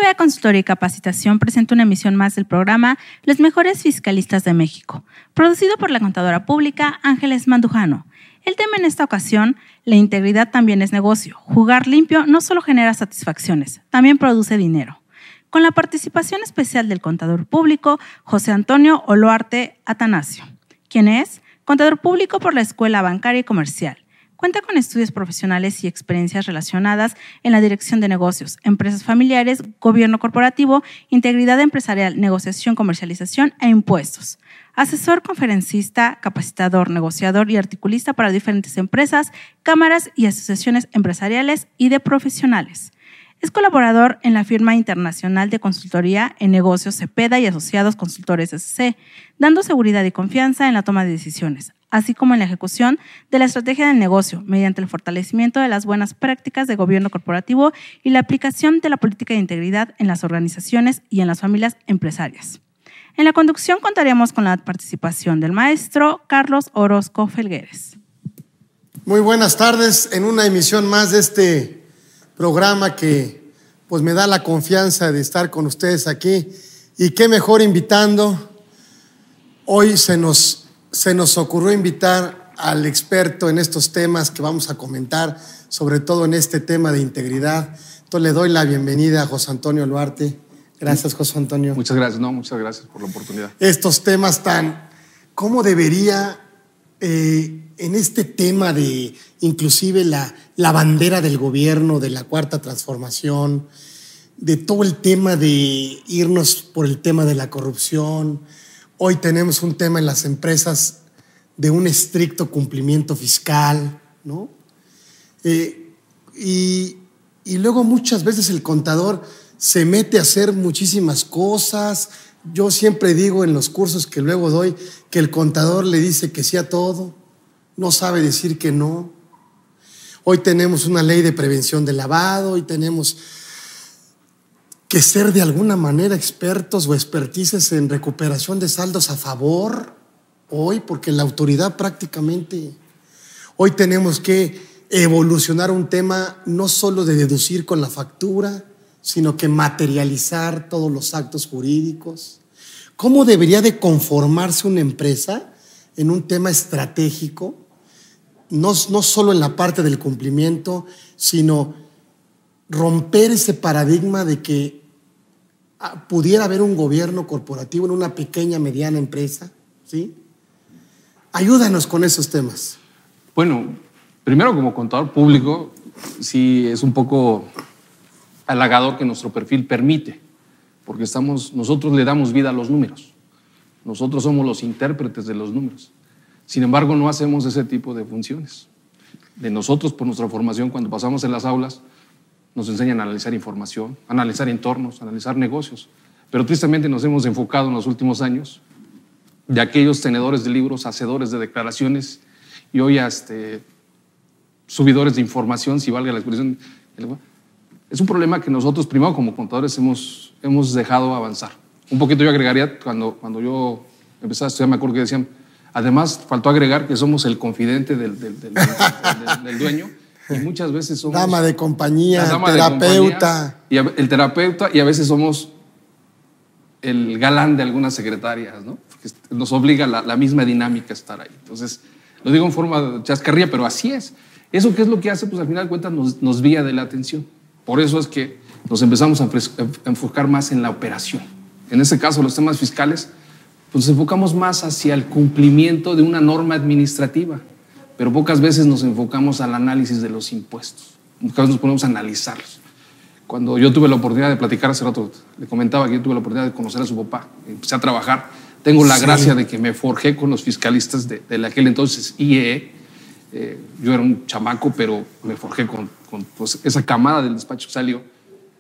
MBA Consultoría y Capacitación presenta una emisión más del programa Los Mejores Fiscalistas de México, producido por la contadora pública Ángeles Mandujano. El tema en esta ocasión, la integridad también es negocio. Jugar limpio no solo genera satisfacciones, también produce dinero. Con la participación especial del contador público José Antonio Oluarte Atanasio, quien es contador público por la Escuela Bancaria y Comercial. Cuenta con estudios profesionales y experiencias relacionadas en la dirección de negocios, empresas familiares, gobierno corporativo, integridad empresarial, negociación, comercialización e impuestos. Asesor, conferencista, capacitador, negociador y articulista para diferentes empresas, cámaras y asociaciones empresariales y de profesionales. Es colaborador en la firma internacional de consultoría en negocios Cepeda y Asociados Consultores SC, dando seguridad y confianza en la toma de decisiones, así como en la ejecución de la estrategia del negocio mediante el fortalecimiento de las buenas prácticas de gobierno corporativo y la aplicación de la política de integridad en las organizaciones y en las familias empresarias. En la conducción contaremos con la participación del maestro Carlos Orozco Felgueres. Muy buenas tardes en una emisión más de este programa que pues me da la confianza de estar con ustedes aquí, y qué mejor invitando. Hoy se nos ocurrió invitar al experto en estos temas que vamos a comentar, sobre todo en este tema de integridad. Entonces le doy la bienvenida a José Antonio Oluarte. Gracias, José Antonio. Muchas gracias, muchas gracias por la oportunidad. Estos temas ¿cómo debería en este tema de inclusive la bandera del gobierno, de la Cuarta Transformación, de todo el tema de irnos por el tema de la corrupción? Hoy tenemos un tema en las empresas de un estricto cumplimiento fiscal, ¿no? Y luego muchas veces el contador se mete a hacer muchísimas cosas. Yo siempre digo en los cursos que luego doy que el contador le dice que sí a todo, no sabe decir que no. Hoy tenemos una ley de prevención del lavado y tenemos que ser de alguna manera expertos o expertices en recuperación de saldos a favor hoy, porque la autoridad prácticamente hoy tenemos que evolucionar un tema no solo de deducir con la factura, sino que materializar todos los actos jurídicos. ¿Cómo debería de conformarse una empresa en un tema estratégico? No solo en la parte del cumplimiento, sino romper ese paradigma de que pudiera haber un gobierno corporativo en una pequeña, mediana empresa, ¿sí? Ayúdanos con esos temas. Bueno, primero como contador público, sí es un poco halagador que nuestro perfil permite, porque nosotros le damos vida a los números. Nosotros somos los intérpretes de los números. Sin embargo, no hacemos ese tipo de funciones. De nosotros, por nuestra formación, cuando pasamos en las aulas, nos enseñan a analizar información, analizar entornos, analizar negocios. Pero tristemente nos hemos enfocado en los últimos años de aquellos tenedores de libros, hacedores de declaraciones y hoy subidores de información, si valga la expresión. Es un problema que nosotros, primero como contadores, hemos dejado avanzar. Un poquito yo agregaría, cuando yo empecé a estudiar, me acuerdo que decían, además faltó agregar que somos el confidente del dueño. Y muchas veces somos dama de compañía, terapeuta. El terapeuta, y a veces somos el galán de algunas secretarias, ¿no? Porque nos obliga la misma dinámica a estar ahí. Entonces, lo digo en forma de chascarría, pero así es. ¿Eso qué es lo que hace? Pues al final de cuentas nos guía de la atención. Por eso es que nos empezamos a enfocar más en la operación. En este caso, los temas fiscales, pues nos enfocamos más hacia el cumplimiento de una norma administrativa. Pero pocas veces nos enfocamos al análisis de los impuestos. Pocas veces nos ponemos a analizarlos. Cuando yo tuve la oportunidad de platicar hace rato, le comentaba que yo tuve la oportunidad de conocer a su papá, empecé a trabajar. Tengo la gracia de que me forjé con los fiscalistas de aquel entonces IEE. Yo era un chamaco, pero me forjé con pues, esa camada del despacho que salió.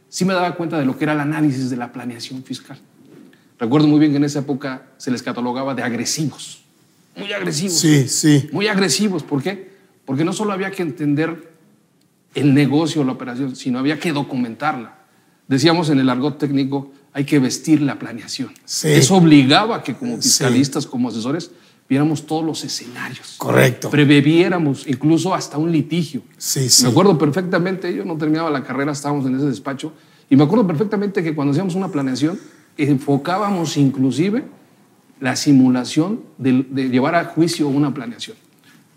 Sí me daba cuenta de lo que era el análisis de la planeación fiscal. Recuerdo muy bien que en esa época se les catalogaba de agresivos. Muy agresivos. Sí, sí. Muy agresivos. ¿Por qué? Porque no solo había que entender el negocio o la operación, sino había que documentarla. Decíamos en el argot técnico, hay que vestir la planeación. Sí. Eso obligaba a que como fiscalistas, como asesores, viéramos todos los escenarios. Correcto. Previéramos incluso hasta un litigio. Sí, sí. Me acuerdo perfectamente, yo no terminaba la carrera, estábamos en ese despacho Y me acuerdo perfectamente que cuando hacíamos una planeación, enfocábamos inclusive la simulación de llevar a juicio una planeación.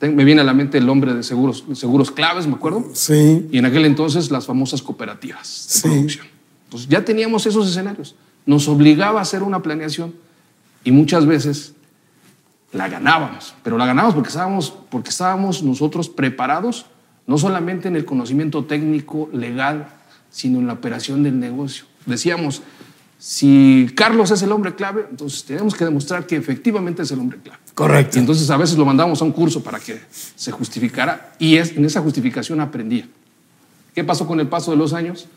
Me viene a la mente el hombre de seguros claves, me acuerdo. Sí. Y en aquel entonces las famosas cooperativas de producción. Entonces ya teníamos esos escenarios. Nos obligaba a hacer una planeación y muchas veces la ganábamos. Pero la ganábamos porque estábamos nosotros preparados, no solamente en el conocimiento técnico, legal, sino en la operación del negocio. Decíamos, si Carlos es el hombre clave, entonces tenemos que demostrar que efectivamente es el hombre clave. Correcto. Y entonces a veces lo mandábamos a un curso para que se justificara y en esa justificación aprendía. ¿Qué pasó con el paso de los años?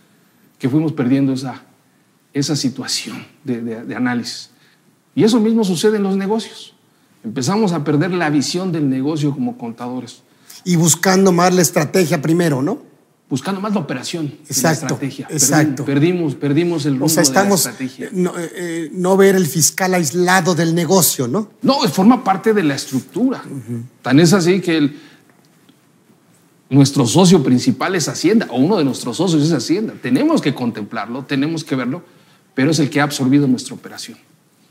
Que fuimos perdiendo esa situación de análisis. Y eso mismo sucede en los negocios. Empezamos a perder la visión del negocio como contadores. Y buscando más la estrategia primero, ¿no? Buscando más la operación. Exacto, la estrategia. exacto. Perdimos el rumbo de la estrategia. No ver el fiscal aislado del negocio, ¿no? No, forma parte de la estructura. Tan es así que nuestro socio principal es Hacienda, o uno de nuestros socios es Hacienda. Tenemos que contemplarlo, tenemos que verlo, pero es el que ha absorbido nuestra operación.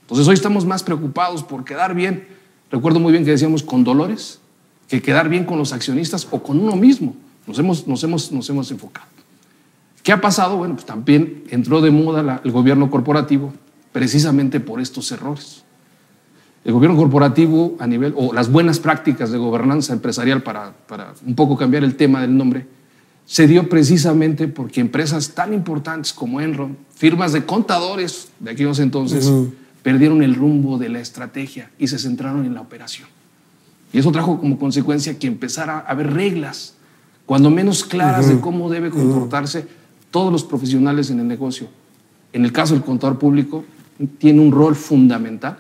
Entonces hoy estamos más preocupados por quedar bien. Recuerdo muy bien que decíamos con Dolores, que quedar bien con los accionistas o con uno mismo. Nos hemos enfocado. ¿Qué ha pasado? Bueno, pues también entró de moda el gobierno corporativo precisamente por estos errores. El gobierno corporativo o las buenas prácticas de gobernanza empresarial, para un poco cambiar el tema del nombre, se dio precisamente porque empresas tan importantes como Enron, firmas de contadores de aquellos entonces, perdieron el rumbo de la estrategia y se centraron en la operación. Y eso trajo como consecuencia que empezara a haber reglas, cuando menos claras, de cómo debe comportarse todos los profesionales en el negocio. En el caso del contador público, tiene un rol fundamental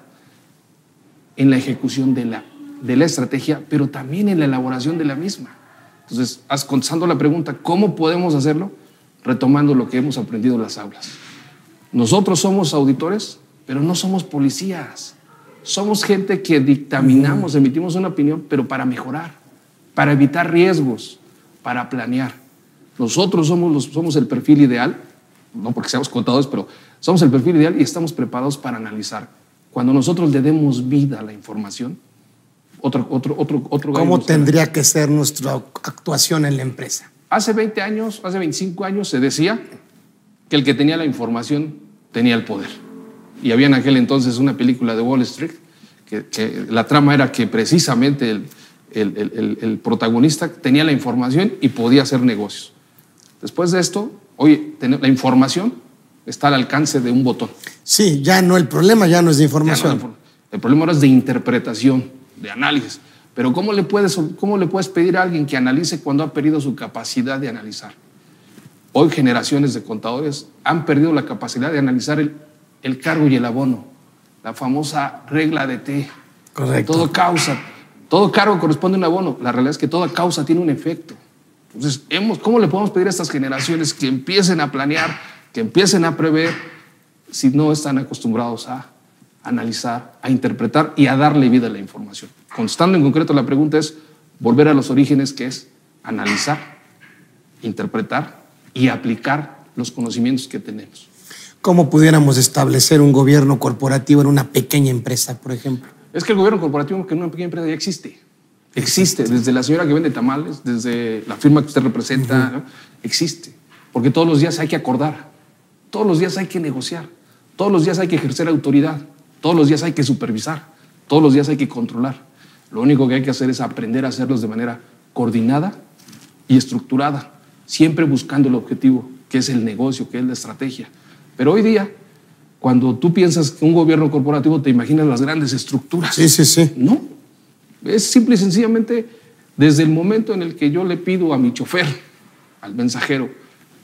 en la ejecución de la estrategia, pero también en la elaboración de la misma. Entonces, contestando la pregunta, ¿cómo podemos hacerlo? Retomando lo que hemos aprendido en las aulas. Nosotros somos auditores, pero no somos policías. Somos gente que dictaminamos, emitimos una opinión, pero para mejorar, para evitar riesgos, para planear. Nosotros somos el perfil ideal, no porque seamos contadores, pero somos el perfil ideal y estamos preparados para analizar. Cuando nosotros le demos vida a la información, otro ¿Cómo tendría que ser nuestra actuación en la empresa? Hace 20 años, hace 25 años se decía que el que tenía la información tenía el poder. Y había en aquel entonces una película de Wall Street que la trama era que precisamente el protagonista tenía la información y podía hacer negocios. Después de esto, hoy la información está al alcance de un botón. Sí, ya no, el problema ya no es de información. El problema ahora es de interpretación, de análisis. Pero ¿cómo le puedes pedir a alguien que analice cuando ha perdido su capacidad de analizar? Hoy generaciones de contadores han perdido la capacidad de analizar el cargo y el abono, la famosa regla de T. Correcto. Todo cargo corresponde a un abono. La realidad es que toda causa tiene un efecto. Entonces, ¿cómo le podemos pedir a estas generaciones que empiecen a planear, que empiecen a prever, si no están acostumbrados a analizar, a interpretar y a darle vida a la información? Contestando en concreto la pregunta es volver a los orígenes, que es analizar, interpretar y aplicar los conocimientos que tenemos. ¿Cómo pudiéramos establecer un gobierno corporativo en una pequeña empresa, por ejemplo? Es que el gobierno corporativo en una pequeña empresa ya existe. Existe, desde la señora que vende tamales, desde la firma que usted representa, ¿no? Existe. Porque todos los días hay que acordar, todos los días hay que negociar, todos los días hay que ejercer autoridad, todos los días hay que supervisar, todos los días hay que controlar. Lo único que hay que hacer es aprender a hacerlos de manera coordinada y estructurada, siempre buscando el objetivo, que es el negocio, que es la estrategia. Pero hoy día, cuando tú piensas que un gobierno corporativo, te imaginas las grandes estructuras. Sí. No, es simple y sencillamente desde el momento en el que yo le pido a mi chofer, al mensajero,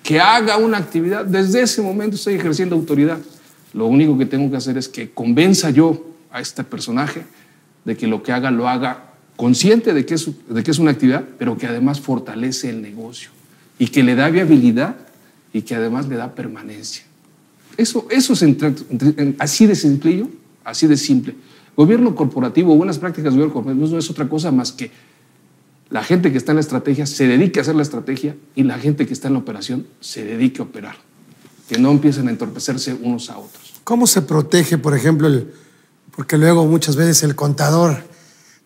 que haga una actividad, desde ese momento estoy ejerciendo autoridad. Lo único que tengo que hacer es que convenza yo a este personaje de que lo que haga lo haga consciente de que es una actividad, pero que además fortalece el negocio y que le da viabilidad y que además le da permanencia. Eso es así de sencillo, así de simple. Gobierno corporativo, buenas prácticas de gobierno corporativo no es otra cosa más que la gente que está en la estrategia se dedique a hacer la estrategia y la gente que está en la operación se dedique a operar. que no empiecen a entorpecerse unos a otros. ¿Cómo se protege, por ejemplo, porque luego muchas veces el contador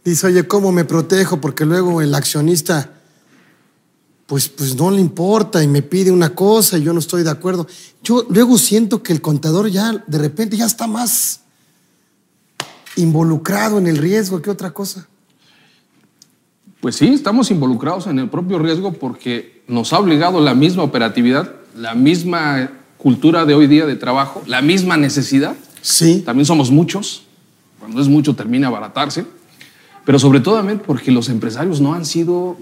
dice, oye, ¿cómo me protejo? Porque luego el accionista pues no le importa y me pide una cosa y yo no estoy de acuerdo. Yo luego siento que el contador ya de repente ya está más involucrado en el riesgo que otra cosa. Pues sí, estamos involucrados en el propio riesgo porque nos ha obligado la misma operatividad, la misma cultura de hoy día de trabajo, la misma necesidad. Sí. También somos muchos. Cuando es mucho termina abaratarse. Pero sobre todo porque los empresarios no han sido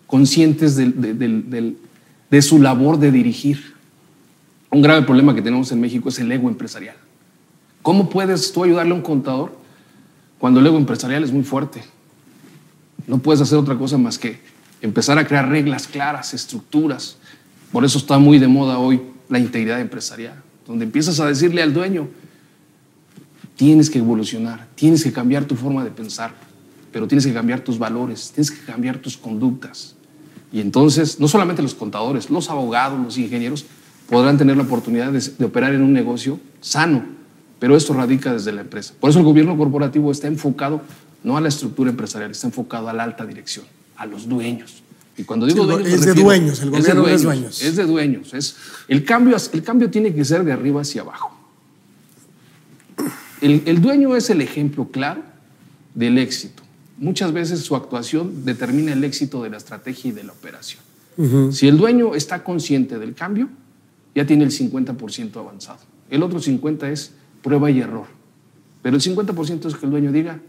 conscientes de su labor de dirigir. Un grave problema que tenemos en México es el ego empresarial. ¿Cómo puedes tú ayudarle a un contador cuando el ego empresarial es muy fuerte? No puedes hacer otra cosa más que empezar a crear reglas claras, estructuras. Por eso está muy de moda hoy la integridad empresarial, donde empiezas a decirle al dueño, tienes que evolucionar, tienes que cambiar tu forma de pensar, pero tienes que cambiar tus valores, tienes que cambiar tus conductas. Y entonces, no solamente los contadores, los abogados, los ingenieros podrán tener la oportunidad de operar en un negocio sano, pero esto radica desde la empresa. Por eso el gobierno corporativo está enfocado no a la estructura empresarial, está enfocado a la alta dirección, a los dueños. Y cuando digo dueños, es de dueños, el gobierno es dueños. Es de dueños. El cambio tiene que ser de arriba hacia abajo. El dueño es el ejemplo claro del éxito. Muchas veces su actuación determina el éxito de la estrategia y de la operación. Si el dueño está consciente del cambio, ya tiene el 50% avanzado. El otro 50% es prueba y error. Pero el 50% es que el dueño diga,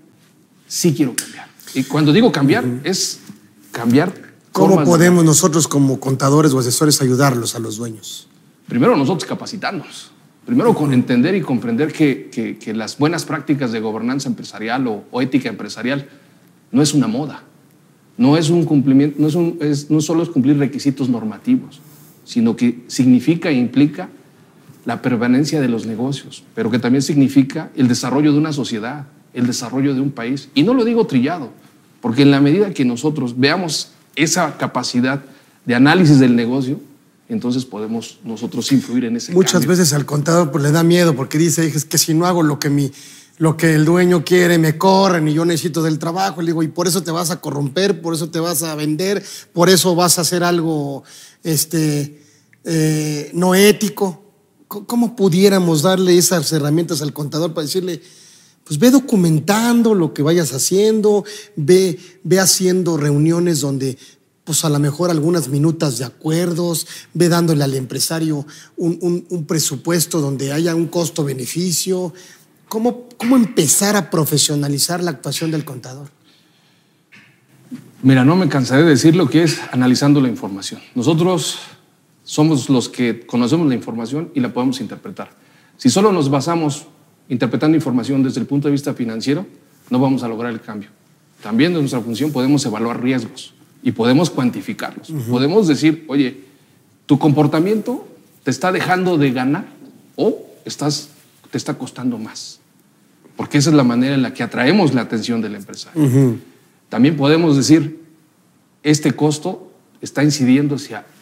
sí quiero cambiar. Y cuando digo cambiar, es cambiar. ¿Cómo podemos nosotros como contadores o asesores ayudarlos a los dueños? Primero nosotros capacitándonos. Primero con entender y comprender que las buenas prácticas de gobernanza empresarial o ética empresarial no es una moda. No es un cumplimiento, no solo es cumplir requisitos normativos, sino que significa e implica la permanencia de los negocios, pero que también significa el desarrollo de una sociedad, el desarrollo de un país. Y no lo digo trillado, porque en la medida que nosotros veamos esa capacidad de análisis del negocio, entonces podemos nosotros influir en ese Muchas cambio. veces al contador pues, le da miedo porque dice, es que si no hago lo que el dueño quiere, me corren y yo necesito del trabajo. Le digo, y por eso te vas a corromper, por eso te vas a vender, por eso vas a hacer algo no ético. ¿Cómo pudiéramos darle esas herramientas al contador para decirle, pues ve documentando lo que vayas haciendo, ve haciendo reuniones donde pues a lo mejor algunas minutas de acuerdos, ve dándole al empresario un presupuesto donde haya un costo-beneficio? ¿Cómo empezar a profesionalizar la actuación del contador? Mira, no me cansaré de decir lo que es analizando la información. Nosotros somos los que conocemos la información y la podemos interpretar. Si solo nos basamos interpretando información desde el punto de vista financiero, no vamos a lograr el cambio. También de nuestra función podemos evaluar riesgos y podemos cuantificarlos. Podemos decir, oye, tu comportamiento te está dejando de ganar o te está costando más. Porque esa es la manera en la que atraemos la atención del empresario. También podemos decir, este costo está incidiendo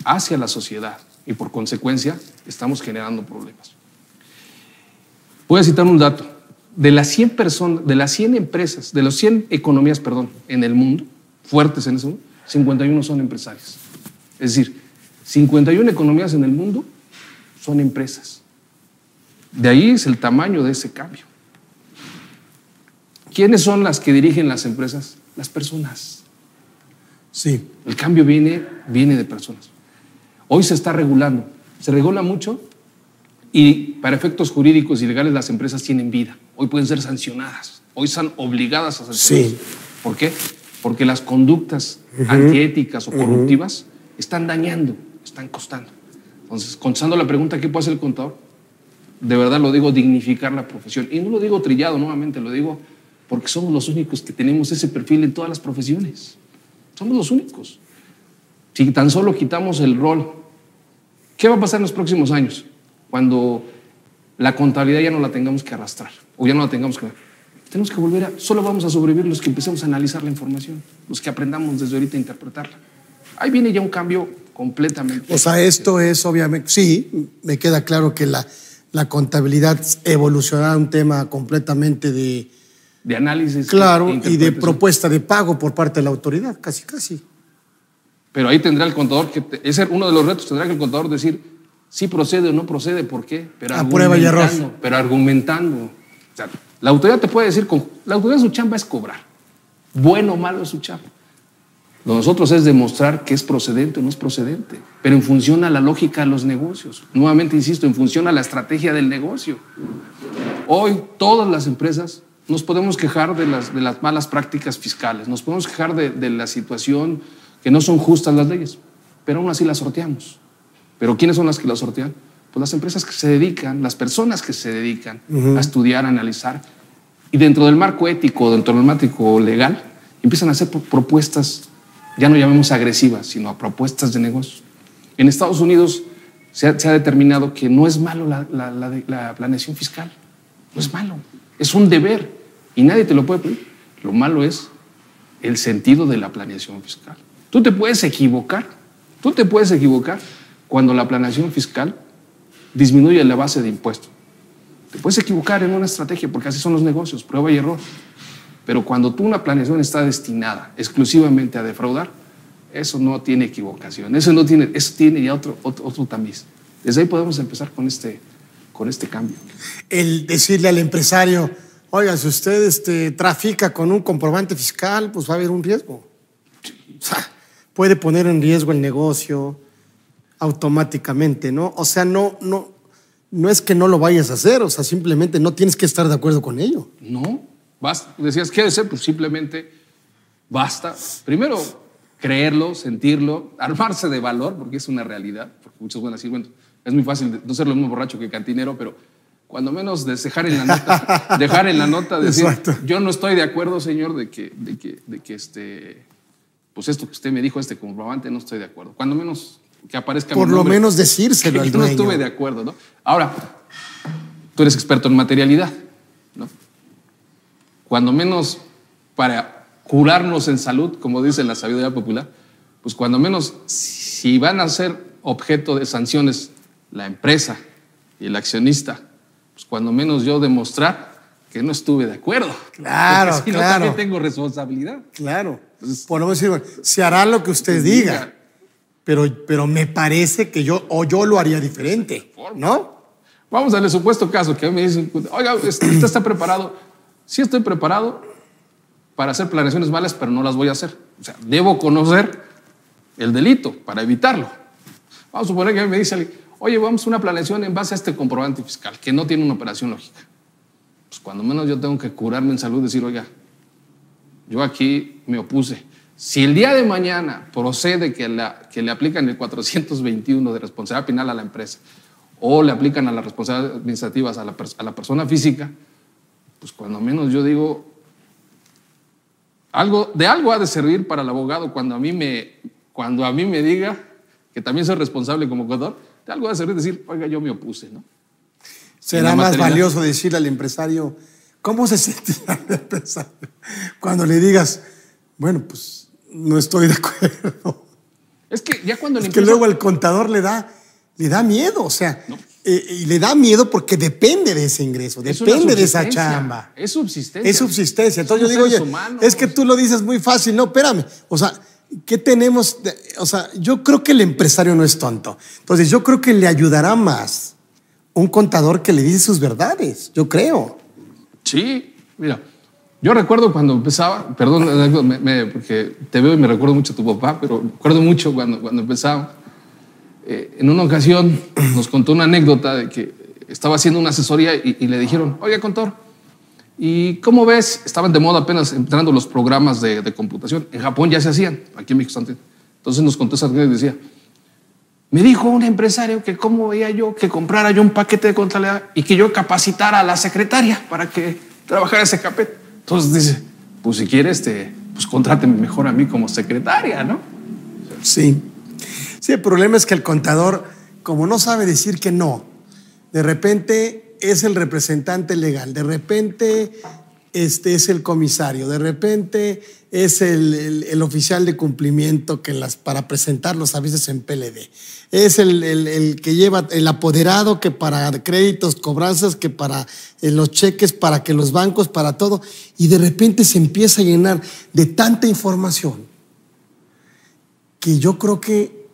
hacia la sociedad y por consecuencia estamos generando problemas. Voy a citar un dato. De las 100 personas, de las 100 empresas, de las 100 economías, en el mundo, fuertes en ese mundo, 51 son empresarias. Es decir, 51 economías en el mundo son empresas. De ahí es el tamaño de ese cambio. ¿Quiénes son las que dirigen las empresas? Las personas. Sí. El cambio viene de personas. Hoy se está regulando. Se regula mucho y para efectos jurídicos y legales las empresas tienen vida. Hoy pueden ser sancionadas. Hoy están obligadas a sancionarse. Sí. ¿Por qué? Porque las conductas antiéticas o corruptivas están dañando, están costando. Entonces, contestando la pregunta, ¿qué puede hacer el contador? De verdad lo digo, dignificar la profesión. Y no lo digo trillado, nuevamente lo digo porque somos los únicos que tenemos ese perfil en todas las profesiones. Somos los únicos. Si tan solo quitamos el rol, ¿qué va a pasar en los próximos años? Cuando la contabilidad ya no la tengamos que arrastrar o ya no la tengamos que... Tenemos que volver solo vamos a sobrevivir los que empecemos a analizar la información, los que aprendamos desde ahorita a interpretarla. Ahí viene ya un cambio completamente. O sea, esto es obviamente, sí, me queda claro que la contabilidad evolucionará a un tema completamente de análisis. Claro, y de propuesta de pago por parte de la autoridad, casi, casi. Pero ahí tendrá el contador ese es uno de los retos, tendrá que el contador decir si procede o no procede, ¿por qué? Pero a prueba y error. Pero argumentando. O sea, la autoridad te puede decir, la autoridad su chamba es cobrar. Bueno o malo es su chamba. Lo de nosotros es demostrar que es procedente o no es procedente, pero en función a la lógica de los negocios. Nuevamente insisto, en función a la estrategia del negocio. Hoy todas las empresas nos podemos quejar de las malas prácticas fiscales, nos podemos quejar de la situación que no son justas las leyes, pero aún así las sorteamos. ¿Pero quiénes son las que las sortean? Pues las empresas que se dedican, las personas que se dedican a estudiar, a analizar, y dentro del marco ético, dentro del marco legal, empiezan a hacer propuestas, ya no llamemos agresivas, sino a propuestas de negocio. En Estados Unidos se ha determinado que no es malo la planeación fiscal, no es malo, es un deber y nadie te lo puede pedir. Lo malo es el sentido de la planeación fiscal. Tú te puedes equivocar cuando la planeación fiscal disminuye la base de impuestos. Te puedes equivocar en una estrategia porque así son los negocios, prueba y error. Pero cuando una planeación está destinada exclusivamente a defraudar, eso no tiene equivocación, eso tiene ya otro tamiz. Desde ahí podemos empezar con este cambio. El decirle al empresario, oiga, si usted trafica con un comprobante fiscal, pues va a haber un riesgo. O sea, puede poner en riesgo el negocio automáticamente, ¿no? O sea, no es que no lo vayas a hacer, o sea, simplemente no tienes que estar de acuerdo con ello. No, basta. Decías, ¿qué debe ser? Pues simplemente basta. Primero, creerlo, sentirlo, armarse de valor, porque es una realidad. Porque muchos van a decir, bueno, es muy fácil no ser lo mismo borracho que cantinero, pero cuando menos dejar en la nota, decir, yo no estoy de acuerdo, señor, de que pues esto que usted me dijo, comprobante, no estoy de acuerdo. Cuando menos que aparezca por mi nombre, lo menos decírselo al dueño. No estuve de acuerdo, ¿no? Ahora, tú eres experto en materialidad, ¿no? Cuando menos para curarnos en salud, como dice la sabiduría popular, pues cuando menos si van a ser objeto de sanciones la empresa y el accionista, pues cuando menos yo demostrar que no estuve de acuerdo. Claro, porque si no, también tengo responsabilidad. Claro. Entonces, por no decir, bueno, se hará lo que usted diga. Pero me parece que yo lo haría diferente, ¿no? Vamos al supuesto caso que a mí me dicen, oiga, ¿usted está preparado? Sí estoy preparado para hacer planeaciones malas, pero no las voy a hacer. O sea, debo conocer el delito para evitarlo. Vamos a suponer que a mí me dice alguien, oye, vamos a una planeación en base a este comprobante fiscal, que no tiene una operación lógica. Pues cuando menos yo tengo que curarme en salud, decir, oiga, yo aquí me opuse. Si el día de mañana procede que le aplican el 421 de responsabilidad penal a la empresa o le aplican a las responsabilidades administrativas a la persona física, pues cuando menos yo digo, algo ha de servir para el abogado cuando a mí me diga que también soy responsable como contador, de algo ha de servir decir, oiga, yo me opuse, ¿no? Será más valioso decirle al empresario, ¿cómo se sentirá el empresario cuando le digas, bueno, pues no estoy de acuerdo? Es que ya cuando que luego al contador le da miedo, o sea, no. Y le da miedo porque depende de ese ingreso, depende de esa chamba. Es subsistencia. Es subsistencia. Entonces yo digo, oye, es que tú lo dices muy fácil. No, espérame. O sea, ¿qué tenemos? O sea, yo creo que el empresario no es tonto. Entonces yo creo que le ayudará más un contador que le dice sus verdades, yo creo. Sí, mira. Yo recuerdo cuando empezaba, perdón, porque te veo y me recuerdo mucho a tu papá, pero recuerdo mucho cuando empezaba. En una ocasión nos contó una anécdota de que estaba haciendo una asesoría y le dijeron, oiga, contador, ¿y cómo ves? Estaban de moda apenas entrando los programas de computación. En Japón ya se hacían, aquí en México antes. Entonces nos contó esa anécdota y decía, me dijo un empresario que cómo veía yo que comprara yo un paquete de contabilidad y que yo capacitara a la secretaria para que trabajara ese paquete. Entonces dice, pues si quieres, pues contráteme mejor a mí como secretaria, ¿no? Sí. Sí, el problema es que el contador, como no sabe decir que no, de repente es el representante legal, de repente es el comisario, de repente es el oficial de cumplimiento para presentar los avisos en PLD, es el que lleva el apoderado, que para créditos, cobranzas, que para los cheques, para que los bancos, para todo, y de repente se empieza a llenar de tanta información que yo creo que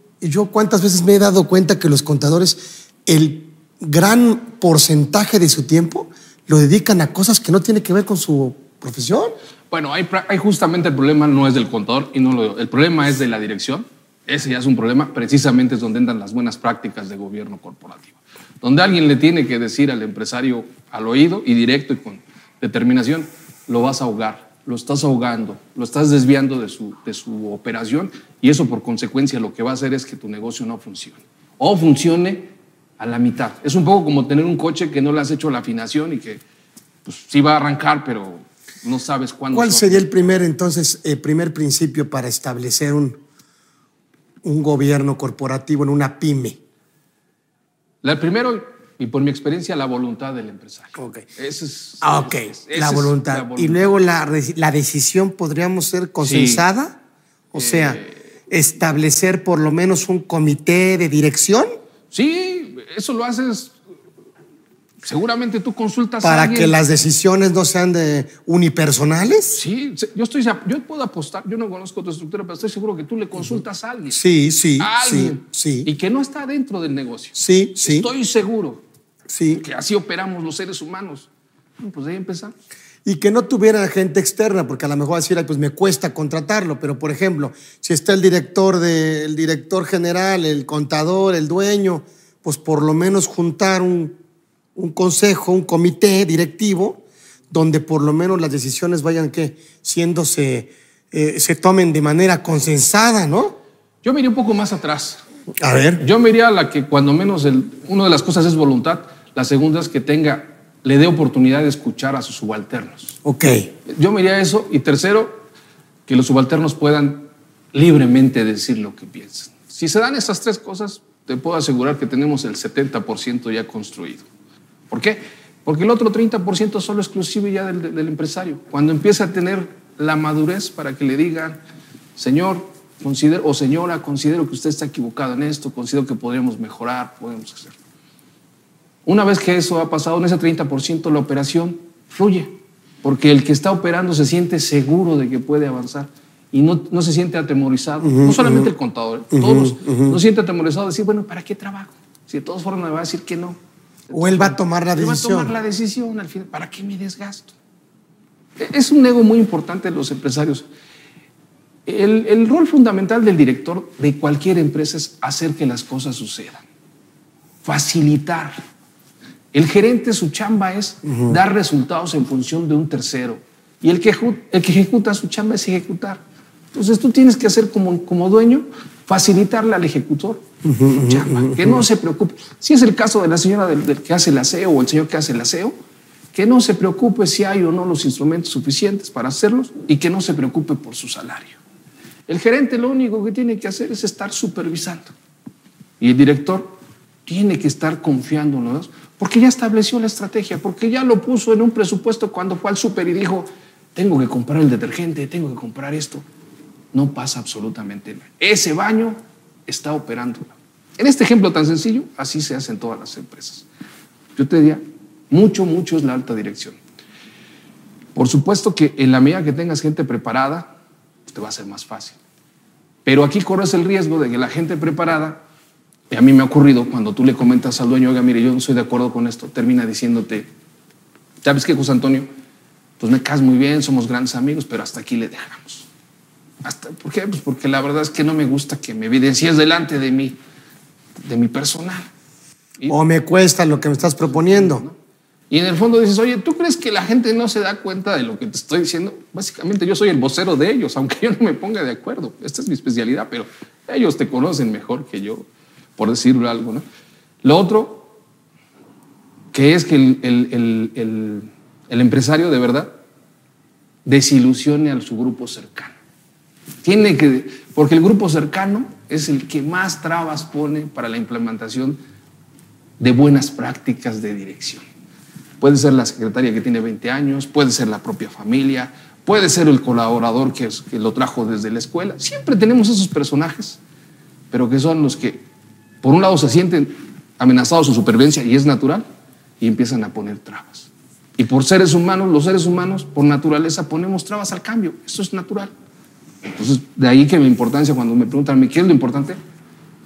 cuántas veces me he dado cuenta que los contadores, el gran porcentaje de su tiempo lo dedican a cosas que no tienen que ver con su profesión. Bueno, hay justamente el problema no es del contador el problema es de la dirección. Ese ya es un problema, precisamente es donde entran las buenas prácticas de gobierno corporativo. Donde alguien le tiene que decir al empresario al oído y directo y con determinación, lo vas a ahogar, lo estás ahogando, lo estás desviando de su operación y eso por consecuencia lo que va a hacer es que tu negocio no funcione. O funcione a la mitad. Es un poco como tener un coche que no le has hecho la afinación y que pues, sí va a arrancar, pero no sabes cuándo. ¿Cuál sería el primer principio para establecer un gobierno corporativo en una pyme? El primero, y por mi experiencia, la voluntad del empresario. Okay. La voluntad. Y luego la decisión podríamos ser consensada, sí. O sea, establecer por lo menos un comité de dirección. Sí, eso lo haces. Seguramente tú consultas para a alguien. Que las decisiones no sean unipersonales. Sí, yo puedo apostar, yo no conozco tu estructura, pero estoy seguro que tú le consultas a alguien. Sí. A alguien. Sí. Y que no está dentro del negocio. Sí. Estoy seguro. Sí. Que así operamos los seres humanos. Bueno, pues ahí empezamos. Y que no tuviera gente externa, porque a lo mejor decir, pues me cuesta contratarlo, pero por ejemplo, si está el director general, el contador, el dueño, pues por lo menos juntar un consejo, un comité directivo, donde por lo menos las decisiones vayan se tomen de manera consensada, ¿no? Yo me iría un poco más atrás. A ver. Yo me iría a la que cuando menos una de las cosas es voluntad, la segunda es que le dé oportunidad de escuchar a sus subalternos. Ok. Yo me iría a eso. Y tercero, que los subalternos puedan libremente decir lo que piensan. Si se dan esas tres cosas, te puedo asegurar que tenemos el 70% ya construido. ¿Por qué? Porque el otro 30% es solo exclusivo ya del empresario. Cuando empieza a tener la madurez para que le digan, señor, o señora, considero que usted está equivocado en esto, considero que podríamos mejorar, podemos hacer. Una vez que eso ha pasado, en ese 30% la operación fluye, porque el que está operando se siente seguro de que puede avanzar y no se siente atemorizado. No solamente el contador, todos no se siente atemorizado de decir, bueno, ¿para qué trabajo? Si de todas formas me va a decir que no. O él va a tomar la decisión. Él va a tomar la decisión al final. ¿Para qué me desgasto? Es un ego muy importante de los empresarios. El rol fundamental del director de cualquier empresa es hacer que las cosas sucedan. Facilitar. El gerente, su chamba es dar resultados en función de un tercero. Y el que ejecuta su chamba es ejecutar. Entonces tú tienes que hacer como dueño, facilitarle al ejecutor su chamba, que no se preocupe. Si es el caso de la señora del que hace el aseo o el señor que hace el aseo, que no se preocupe si hay o no los instrumentos suficientes para hacerlos y que no se preocupe por su salario. El gerente lo único que tiene que hacer es estar supervisando. Y el director tiene que estar confiando en los dos, porque ya estableció la estrategia, porque ya lo puso en un presupuesto cuando fue al súper y dijo, tengo que comprar el detergente, tengo que comprar esto. No pasa absolutamente nada. Ese baño está operando. En este ejemplo tan sencillo, así se hace en todas las empresas. Yo te diría, mucho es la alta dirección. Por supuesto que en la medida que tengas gente preparada, te va a ser más fácil. Pero aquí corres el riesgo de que la gente preparada, y a mí me ha ocurrido cuando tú le comentas al dueño, oiga, mire, yo no estoy de acuerdo con esto, termina diciéndote, ¿sabes qué, José Antonio? Pues me caes muy bien, somos grandes amigos, pero hasta aquí le dejamos. ¿Por qué? Pues porque la verdad es que no me gusta que me evidencies delante de mi personal. O me cuesta lo que me estás proponiendo. ¿No? Y en el fondo dices, oye, ¿tú crees que la gente no se da cuenta de lo que te estoy diciendo? Básicamente yo soy el vocero de ellos, aunque yo no me ponga de acuerdo. Esta es mi especialidad, pero ellos te conocen mejor que yo, por decirlo algo, ¿no? Lo otro, que es que el empresario de verdad desilusione a su grupo cercano. Porque el grupo cercano es el que más trabas pone para la implementación de buenas prácticas de dirección. puede ser la secretaria que tiene 20 años, puede ser la propia familia, puede ser el colaborador que lo trajo desde la escuela. Siempre tenemos esos personajes, pero que son los que, por un lado, se sienten amenazados su supervivencia, y es natural, y empiezan a poner trabas. Y por seres humanos, los seres humanos, por naturaleza, ponemos trabas al cambio. Eso es natural. Entonces, de ahí que mi importancia, cuando me preguntan, ¿qué es lo importante?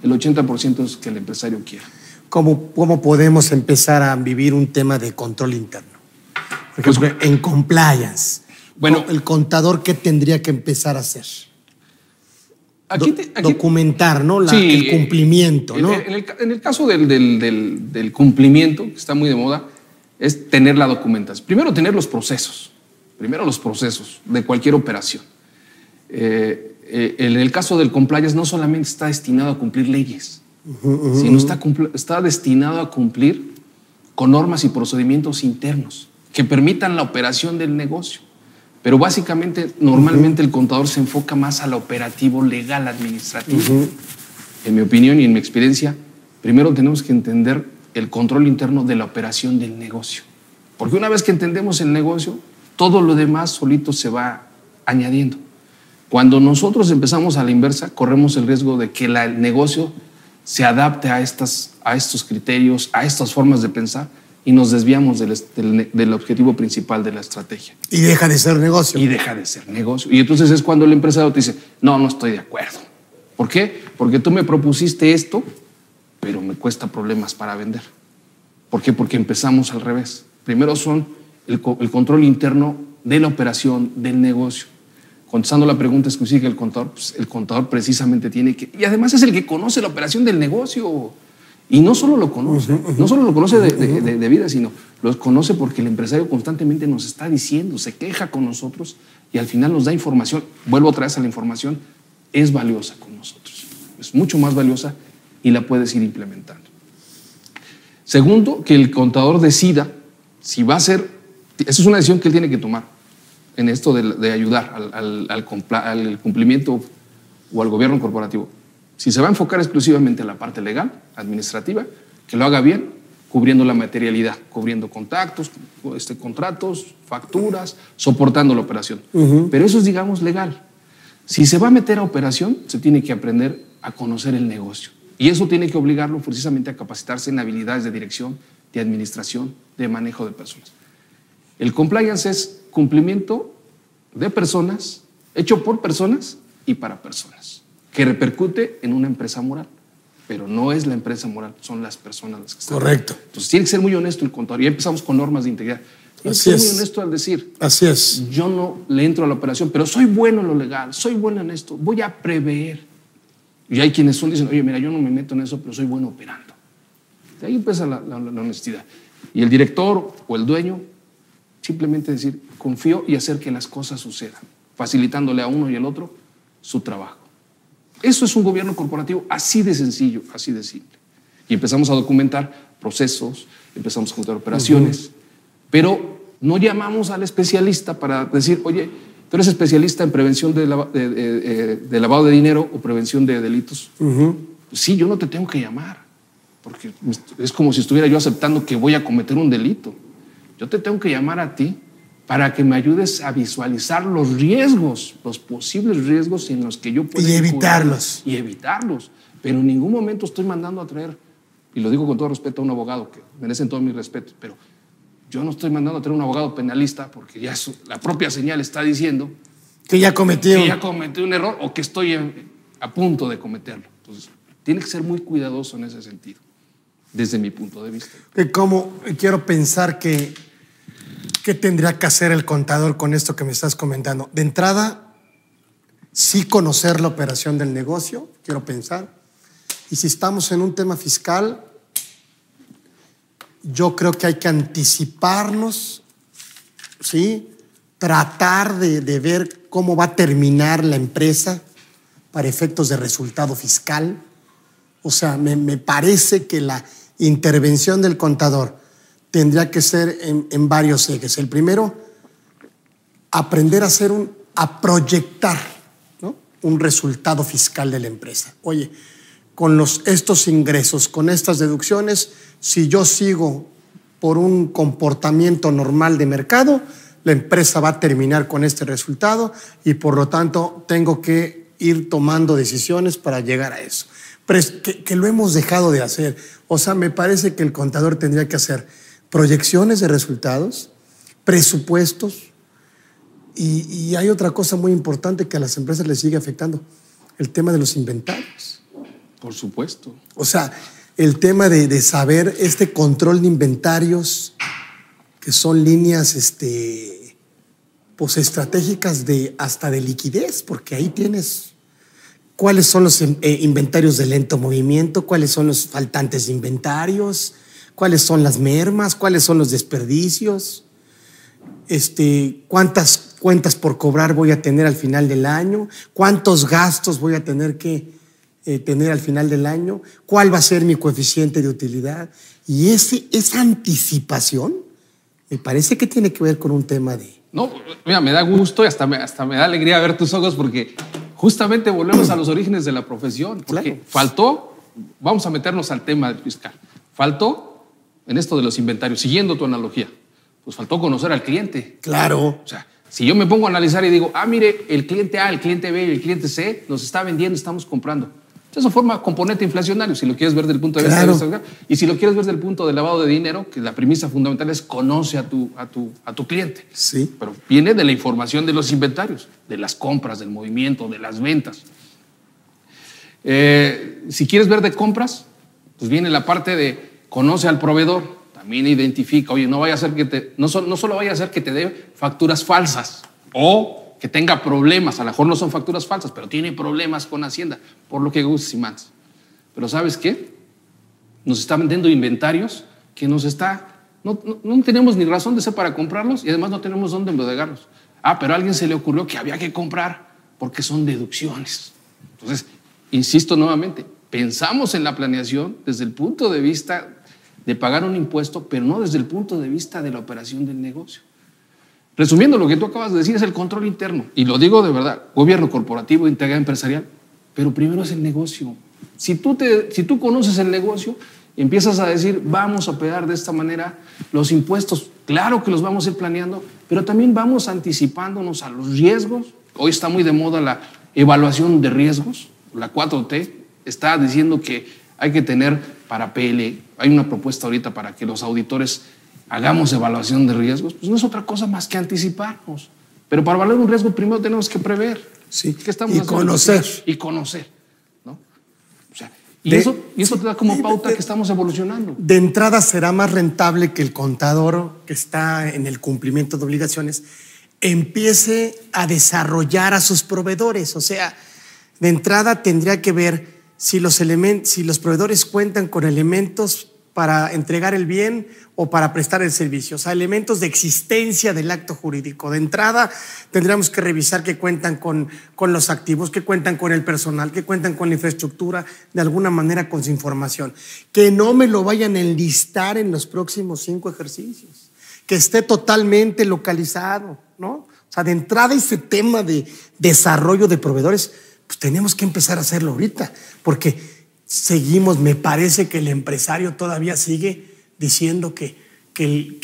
El 80% es que el empresario quiera. ¿Cómo podemos empezar a vivir un tema de control interno? Por ejemplo, en compliance. Bueno, el contador, ¿qué tendría que empezar a hacer? Aquí documentar, ¿no? El cumplimiento, ¿no? En el caso del cumplimiento, que está muy de moda, es tener la documentación. Primero, tener los procesos. Primero, los procesos de cualquier operación. En el caso del compliance, no solamente está destinado a cumplir leyes, sino está destinado a cumplir con normas y procedimientos internos que permitan la operación del negocio. Pero básicamente, normalmente el contador se enfoca más al operativo legal administrativo. En mi opinión y en mi experiencia, primero tenemos que entender el control interno de la operación del negocio. Porque una vez que entendemos el negocio, todo lo demás solito se va añadiendo. Cuando nosotros empezamos a la inversa, corremos el riesgo de que el negocio se adapte a estos criterios, a estas formas de pensar, y nos desviamos del objetivo principal de la estrategia. Y deja de ser negocio. Y deja de ser negocio. Y entonces es cuando el empresario te dice, no estoy de acuerdo. ¿Por qué? Porque tú me propusiste esto, pero me cuesta problemas para vender. ¿Por qué? Porque empezamos al revés. Primero son el control interno de la operación del negocio. Contestando la pregunta exclusiva del contador, pues el contador precisamente tiene que... Y además es el que conoce la operación del negocio. Y no solo lo conoce, no solo lo conoce de vida, sino lo conoce porque el empresario constantemente nos está diciendo, se queja con nosotros y al final nos da información. Vuelvo otra vez a la información, es valiosa con nosotros. Es mucho más valiosa y la puedes ir implementando. Segundo, que el contador decida si va a ser... Esa es una decisión que él tiene que tomar en esto de ayudar al cumplimiento o al gobierno corporativo. Si se va a enfocar exclusivamente en la parte legal, administrativa, que lo haga bien, cubriendo la materialidad, cubriendo contactos, contratos, facturas, soportando la operación. Pero eso es, digamos, legal. Si se va a meter a operación, se tiene que aprender a conocer el negocio. Y eso tiene que obligarlo precisamente a capacitarse en habilidades de dirección, de administración, de manejo de personas. El compliance es cumplimiento de personas, hecho por personas y para personas, que repercute en una empresa moral. Pero no es la empresa moral, son las personas las que están. Correcto. Entonces tiene que ser muy honesto el contador. Ya empezamos con normas de integridad. Tiene que ser muy honesto al decir, así es. Yo no le entro a la operación, pero soy bueno en lo legal, soy bueno en esto, voy a prever. Y hay quienes dicen, oye, mira, yo no me meto en eso, pero soy bueno operando. De ahí empieza la honestidad. Y el director o el dueño, simplemente decir, confío y hacer que las cosas sucedan, facilitándole a uno y al otro su trabajo. Eso es un gobierno corporativo así de sencillo, así de simple. Y empezamos a documentar procesos, empezamos a juntar operaciones, pero no llamamos al especialista para decir, oye, tú eres especialista en prevención de lavado de dinero o prevención de delitos. Pues sí, yo no te tengo que llamar, porque es como si estuviera yo aceptando que voy a cometer un delito. Yo te tengo que llamar a ti para que me ayudes a visualizar los riesgos, los posibles riesgos en los que yo puedo... Y evitarlos. Y evitarlos. Pero en ningún momento estoy mandando a traer, y lo digo con todo respeto a un abogado, que merecen todo mi respeto, pero yo no estoy mandando a traer un abogado penalista porque ya la propia señal está diciendo... Que ya cometí un error o que estoy a punto de cometerlo. Entonces, tiene que ser muy cuidadoso en ese sentido, desde mi punto de vista. Quiero pensar ¿qué tendría que hacer el contador con esto que me estás comentando? De entrada, sí conocer la operación del negocio, quiero pensar. Y si estamos en un tema fiscal, yo creo que hay que anticiparnos, ¿sí? Tratar de ver cómo va a terminar la empresa para efectos de resultado fiscal. O sea, me parece que la intervención del contador tendría que ser en varios ejes. El primero, aprender a proyectar, ¿no? Un resultado fiscal de la empresa. Oye, con estos ingresos, con estas deducciones, si yo sigo por un comportamiento normal de mercado, la empresa va a terminar con este resultado y por lo tanto tengo que ir tomando decisiones para llegar a eso. Pero es que lo hemos dejado de hacer. O sea, me parece que el contador tendría que hacer proyecciones de resultados, presupuestos, y hay otra cosa muy importante que a las empresas les sigue afectando, el tema de los inventarios. Por supuesto. O sea, el tema de saber este control de inventarios, que son líneas pues estratégicas hasta de liquidez, porque ahí tienes cuáles son los inventarios de lento movimiento, cuáles son los faltantes de inventarios, cuáles son las mermas, cuáles son los desperdicios, cuántas cuentas por cobrar voy a tener al final del año, cuántos gastos voy a tener que tener al final del año, cuál va a ser mi coeficiente de utilidad. Y esa anticipación me parece que tiene que ver con un tema de... No, mira, me da gusto y hasta me da alegría ver tus ojos porque justamente volvemos a los orígenes de la profesión. Porque claro. Faltó, vamos a meternos al tema fiscal, faltó en esto de los inventarios, siguiendo tu analogía, pues faltó conocer al cliente. Claro. O sea, si yo me pongo a analizar y digo, mire, el cliente A, el cliente B y el cliente C nos está vendiendo, estamos comprando. Eso forma componente inflacionario, si lo quieres ver desde el punto de vista de y si lo quieres ver desde el punto del lavado de dinero, que la premisa fundamental es conoce a tu cliente. Sí. Pero viene de la información de los inventarios, de las compras, del movimiento, de las ventas. Si quieres ver de compras, pues viene la parte de conoce al proveedor, también identifica, oye, no vaya a ser que no solo vaya a ser que te dé facturas falsas o que tenga problemas, a lo mejor no son facturas falsas, pero tiene problemas con Hacienda, por lo que gustes y mandes. Pero ¿sabes qué? Nos está vendiendo inventarios que no tenemos ni razón de ser para comprarlos y además no tenemos dónde embodegarlos. Pero a alguien se le ocurrió que había que comprar porque son deducciones. Entonces, insisto nuevamente, pensamos en la planeación desde el punto de vista de pagar un impuesto, pero no desde el punto de vista de la operación del negocio. Resumiendo, lo que tú acabas de decir es el control interno. Y lo digo de verdad, gobierno corporativo, integridad empresarial, pero primero es el negocio. Si tú conoces el negocio, empiezas a decir, vamos a operar de esta manera, los impuestos, claro que los vamos a ir planeando, pero también vamos anticipándonos a los riesgos. Hoy está muy de moda la evaluación de riesgos. La 4T está diciendo que hay que tener para PL, hay una propuesta ahorita para que los auditores hagamos evaluación de riesgos, pues no es otra cosa más que anticiparnos. Pero para evaluar un riesgo primero tenemos que prever. Sí. ¿Qué estamos haciendo? Conocer. Y conocer, ¿no? O sea, eso te da como pauta que estamos evolucionando. De entrada será más rentable que el contador que está en el cumplimiento de obligaciones empiece a desarrollar a sus proveedores. O sea, de entrada tendría que ver si los proveedores cuentan con elementos para entregar el bien o para prestar el servicio, o sea, elementos de existencia del acto jurídico. De entrada, tendríamos que revisar que cuentan con los activos, que cuentan con el personal, que cuentan con la infraestructura, de alguna manera con su información. Que no me lo vayan a enlistar en los próximos 5 ejercicios, que esté totalmente localizado, ¿no? O sea, de entrada ese tema de desarrollo de proveedores, pues tenemos que empezar a hacerlo ahorita, porque me parece que el empresario todavía sigue diciendo que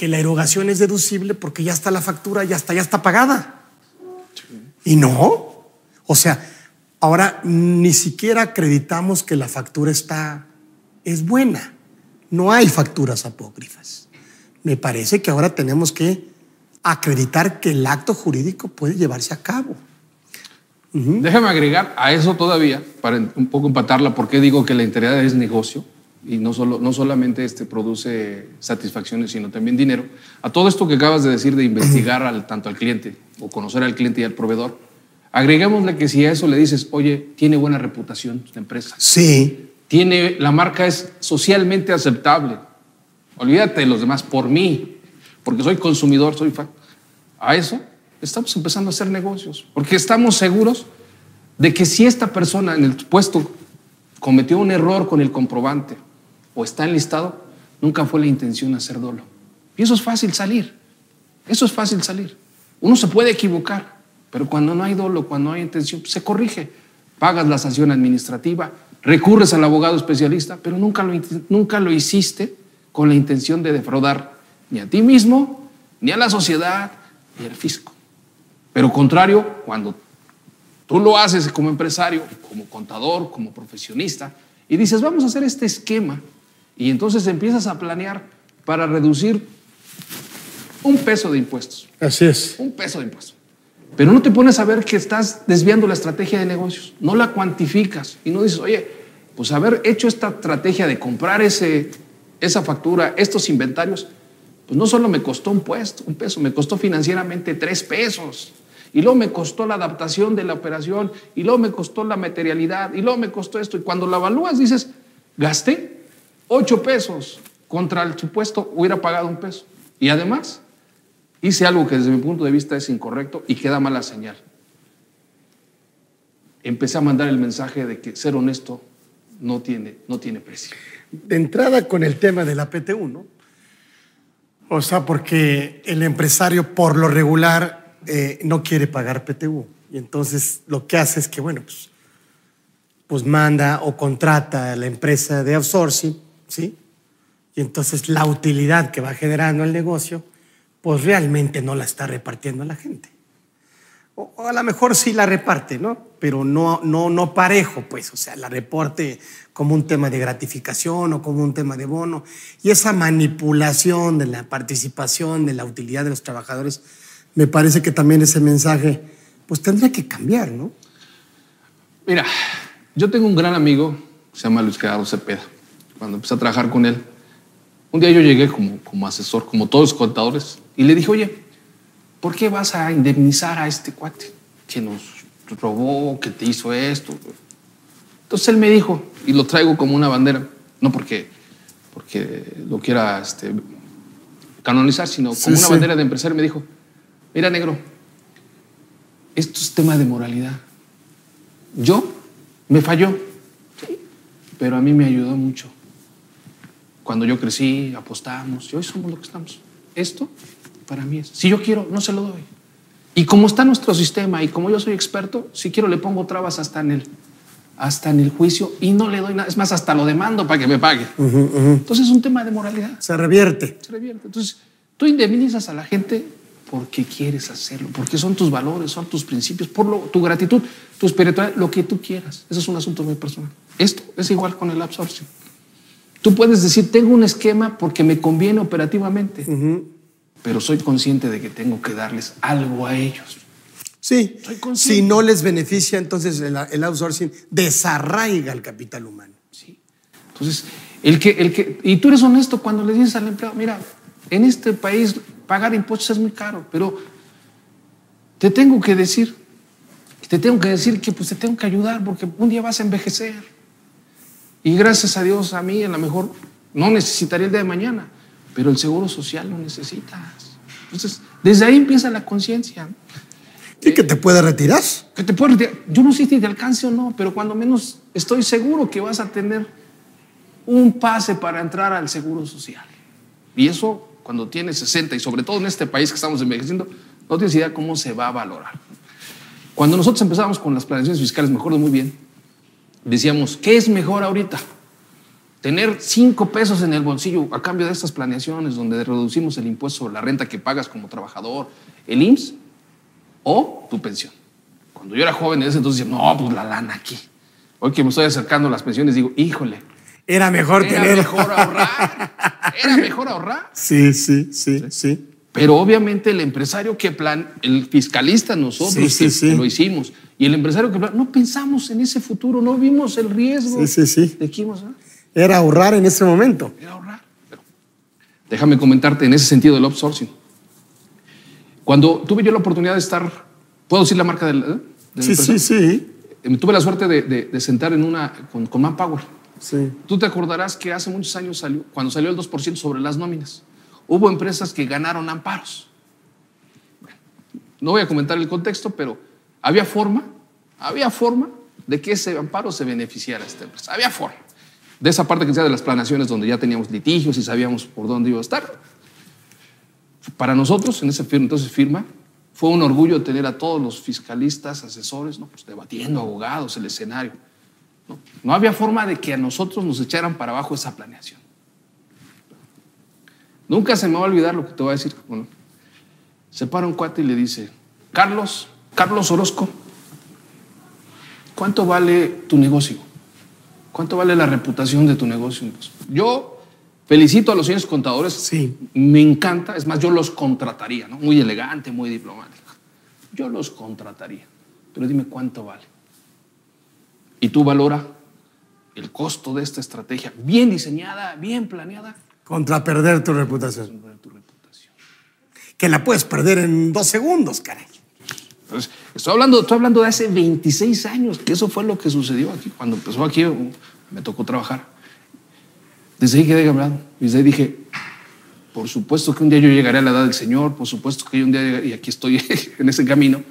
la erogación es deducible porque ya está la factura, ya está pagada. Y no. O sea, ahora ni siquiera acreditamos que la factura es buena. No hay facturas apócrifas. Me parece que ahora tenemos que acreditar que el acto jurídico puede llevarse a cabo. Déjame agregar a eso todavía, para un poco empatarla, porque digo que la integridad es negocio y no solamente produce satisfacciones, sino también dinero. A todo esto que acabas de decir de investigar tanto al cliente o conocer al cliente y al proveedor, agreguémosle que si a eso le dices, oye, tiene buena reputación esta empresa. Sí. La marca es socialmente aceptable. Olvídate de los demás por mí, porque soy consumidor, soy fan. A eso estamos empezando a hacer negocios, porque estamos seguros de que si esta persona en el puesto cometió un error con el comprobante o está enlistado, nunca fue la intención hacer dolo. Y eso es fácil salir. Uno se puede equivocar, pero cuando no hay dolo, cuando no hay intención, se corrige. Pagas la sanción administrativa, recurres al abogado especialista, pero nunca lo hiciste con la intención de defraudar ni a ti mismo, ni a la sociedad, ni al fisco. Pero contrario, cuando tú lo haces como empresario, como contador, como profesionista, y dices, vamos a hacer este esquema, y entonces empiezas a planear para reducir $1 de impuestos. Así es. $1 de impuestos. Pero no te pones a ver que estás desviando la estrategia de negocios, no la cuantificas y no dices, oye, pues haber hecho esta estrategia de comprar esa factura, estos inventarios, pues no solo me costó un peso, me costó financieramente $3. Y luego me costó la adaptación de la operación, y luego me costó la materialidad, y luego me costó esto. Y cuando lo evalúas dices, gasté $8 contra el supuesto hubiera pagado $1. Y además hice algo que desde mi punto de vista es incorrecto y queda mala señal. Empecé a mandar el mensaje de que ser honesto no tiene precio. De entrada con el tema de la PTU, ¿no? O sea, porque el empresario por lo regular no quiere pagar PTU. Y entonces lo que hace es que, bueno, pues manda o contrata a la empresa de outsourcing, ¿sí? Y entonces la utilidad que va generando el negocio, pues realmente no la está repartiendo a la gente. O a lo mejor sí la reparte, ¿no? Pero no parejo, pues. O sea, la reporte como un tema de gratificación o como un tema de bono. Y esa manipulación de la participación, de la utilidad de los trabajadores, me parece que también ese mensaje, pues tendría que cambiar, ¿no? Mira, yo tengo un gran amigo, se llama Luis Gerardo Cepeda. Cuando empecé a trabajar con él, un día yo llegué como asesor, como todos los contadores, y le dije, oye, ¿por qué vas a indemnizar a este cuate que nos robó, que te hizo esto? Entonces él me dijo, y lo traigo como una bandera, no porque lo quiera canonizar, sino como una bandera de empresario, me dijo, mira, negro, esto es tema de moralidad. Me falló, sí, pero a mí me ayudó mucho. Cuando yo crecí, apostamos, y hoy somos lo que estamos. Esto para mí es, si yo quiero, no se lo doy. Y como está nuestro sistema y como yo soy experto, si quiero le pongo trabas hasta en el juicio y no le doy nada. Es más, hasta lo demando para que me pague. Entonces es un tema de moralidad. Se revierte. Entonces tú indemnizas a la gente porque quieres hacerlo, porque son tus valores, son tus principios, por tu gratitud, tu espiritualidad, lo que tú quieras. Eso es un asunto muy personal. Esto es igual con el outsourcing. Tú puedes decir, tengo un esquema porque me conviene operativamente, pero soy consciente de que tengo que darles algo a ellos. Sí, si no les beneficia, entonces el outsourcing desarraiga el capital humano. Sí. Entonces, y tú eres honesto cuando le dices al empleado, mira, en este país pagar impuestos es muy caro, pero te tengo que decir que pues te tengo que ayudar porque un día vas a envejecer. Y gracias a Dios, a mí a lo mejor no necesitaría el día de mañana, pero el seguro social lo necesitas. Entonces, desde ahí empieza la conciencia. ¿Y que te puede retirar? Que te puede retirar. Yo no sé si te alcance o no, pero cuando menos estoy seguro que vas a tener un pase para entrar al seguro social. Y eso, cuando tienes 60, y sobre todo en este país que estamos envejeciendo, no tienes idea cómo se va a valorar. Cuando nosotros empezábamos con las planeaciones fiscales, me acuerdo muy bien, decíamos, ¿qué es mejor ahorita? Tener $5 en el bolsillo a cambio de estas planeaciones donde reducimos el impuesto sobre la renta que pagas como trabajador, el IMSS, o tu pensión. Cuando yo era joven, en ese entonces decía, no, pues la lana aquí. Hoy que me estoy acercando a las pensiones, digo, híjole. Era mejor ahorrar. Era mejor ahorrar. Sí. Pero obviamente el empresario el fiscalista, nosotros que lo hicimos, y el empresario no pensamos en ese futuro, no vimos el riesgo de que íbamos a... Era ahorrar en ese momento. Era ahorrar. Pero déjame comentarte en ese sentido del outsourcing. Cuando tuve yo la oportunidad de estar, ¿puedo decir la marca del empresa? Sí. Tuve la suerte de sentar con Manpower. Sí. Tú te acordarás que hace muchos años cuando salió el 2% sobre las nóminas, hubo empresas que ganaron amparos. Bueno, no voy a comentar el contexto, pero había forma de que ese amparo se beneficiara a esta empresa. Había forma. De esa parte que sea de las planeaciones donde ya teníamos litigios y sabíamos por dónde iba a estar. Para nosotros, en esa firma, fue un orgullo tener a todos los fiscalistas, asesores, ¿no? Pues debatiendo, abogados, el escenario. No había forma de que a nosotros nos echaran para abajo esa planeación. Nunca se me va a olvidar lo que te voy a decir. Bueno, se para un cuate y le dice, Carlos Orozco, ¿cuánto vale tu negocio? ¿Cuánto vale la reputación de tu negocio? Yo felicito a los señores contadores. Sí. Me encanta. Es más, yo los contrataría, ¿no? Muy elegante, muy diplomático. Yo los contrataría. Pero dime cuánto vale. Y tú valora el costo de esta estrategia bien diseñada, bien planeada. Contra perder tu reputación. Que la puedes perder en 2 segundos, caray. Entonces, estoy hablando de hace 26 años, que eso fue lo que sucedió aquí. Cuando empezó aquí, me tocó trabajar. Desde ahí quedé hablando. Desde ahí dije, por supuesto que un día yo llegaré a la edad del Señor, por supuesto que yo un día llegaré, y aquí estoy en ese camino.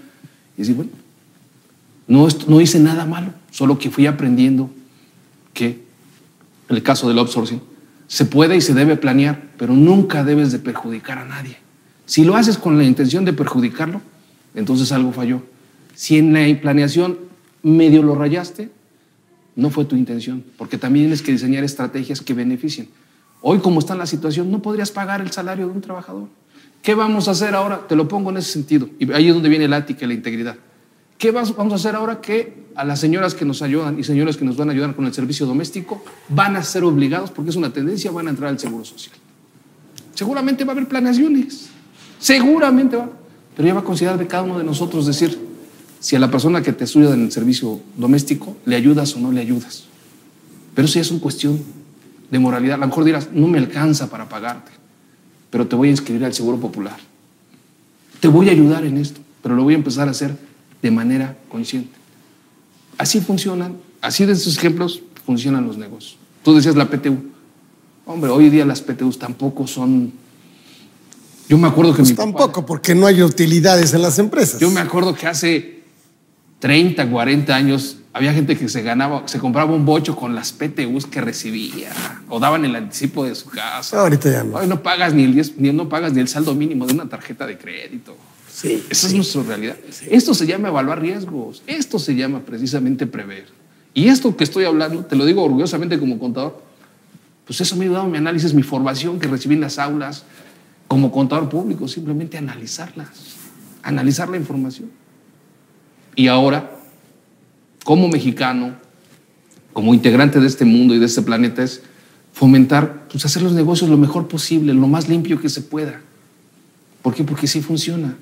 Y decir, bueno, no hice nada malo, solo que fui aprendiendo que en el caso del outsourcing se puede y se debe planear, pero nunca debes de perjudicar a nadie. Si lo haces con la intención de perjudicarlo, entonces algo falló. Si en la planeación medio lo rayaste, no fue tu intención, porque también tienes que diseñar estrategias que beneficien. Hoy, como está la situación, no podrías pagar el salario de un trabajador. ¿Qué vamos a hacer ahora? Te lo pongo en ese sentido. Y ahí es donde viene la ética y la integridad. ¿Qué vamos a hacer ahora? Que a las señoras que nos ayudan y señores que nos van a ayudar con el servicio doméstico van a ser obligados, porque es una tendencia, van a entrar al Seguro Social. Seguramente va a haber planeaciones. Seguramente va. Pero ya va a considerar de cada uno de nosotros decir si a la persona que te ayuda en el servicio doméstico le ayudas o no le ayudas. Pero eso ya es una cuestión de moralidad. A lo mejor dirás, no me alcanza para pagarte, pero te voy a inscribir al Seguro Popular. Te voy a ayudar en esto, pero lo voy a empezar a hacer de manera consciente. Así funcionan, así de estos ejemplos funcionan los negocios. Tú decías la PTU. Hombre, hoy día las PTUs tampoco son... Yo me acuerdo que pues tampoco, porque no hay utilidades en las empresas. Yo me acuerdo que hace 30, 40 años había gente que se compraba un bocho con las PTUs que recibía o daban el anticipo de su casa. Ahorita ya no. Hoy no pagas ni el saldo mínimo de una tarjeta de crédito. Sí, Esa es nuestra realidad. Sí. Esto se llama evaluar riesgos. Esto se llama precisamente prever. Y esto que estoy hablando, te lo digo orgullosamente como contador, pues eso me ha ayudado en mi análisis, mi formación que recibí en las aulas como contador público, simplemente analizar la información. Y ahora, como mexicano, como integrante de este mundo y de este planeta, es fomentar, pues hacer los negocios lo mejor posible, lo más limpio que se pueda. ¿Por qué? Porque sí funciona.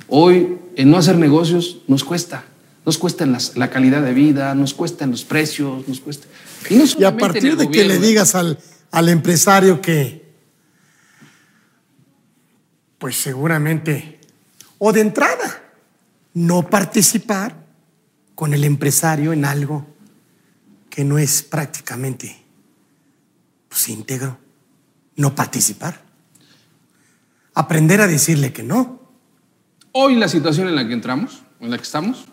Hoy, en no hacer negocios, nos cuesta en la calidad de vida, nos cuesta en los precios, nos cuesta. Y a partir de que le digas al empresario que, pues seguramente, o de entrada, no participar con el empresario en algo que no es prácticamente pues, íntegro, no participar. Aprender a decirle que no. Hoy la situación en la que estamos,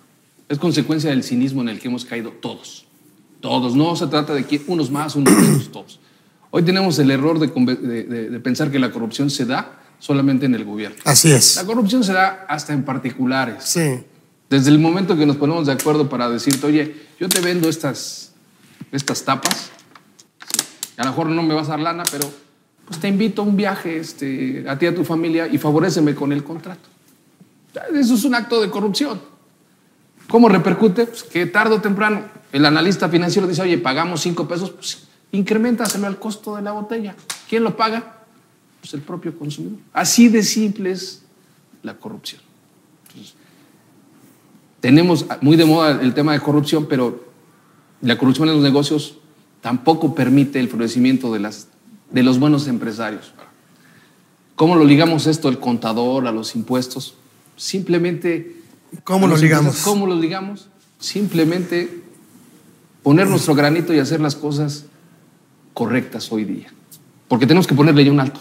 es consecuencia del cinismo en el que hemos caído todos. Todos. No se trata de que unos más, unos menos, todos. Hoy tenemos el error de pensar que la corrupción se da solamente en el gobierno. Así es. La corrupción se da hasta en particulares. Sí. Desde el momento que nos ponemos de acuerdo para decirte, oye, yo te vendo estas tapas, a lo mejor no me vas a dar lana, pero pues te invito a un viaje a ti y a tu familia y favoréceme con el contrato. Eso es un acto de corrupción. ¿Cómo repercute? Pues que tarde o temprano el analista financiero dice, oye, pagamos 5 pesos, pues increméntaselo al costo de la botella. ¿Quién lo paga? Pues el propio consumidor. Así de simple es la corrupción. Entonces, tenemos muy de moda el tema de corrupción, pero la corrupción en los negocios tampoco permite el florecimiento de los buenos empresarios. ¿Cómo lo ligamos esto, el contador, a los impuestos? Simplemente... ¿Cómo lo ligamos? ¿Cómo lo ligamos? Simplemente poner nuestro granito y hacer las cosas correctas hoy día. Porque tenemos que ponerle ya un alto.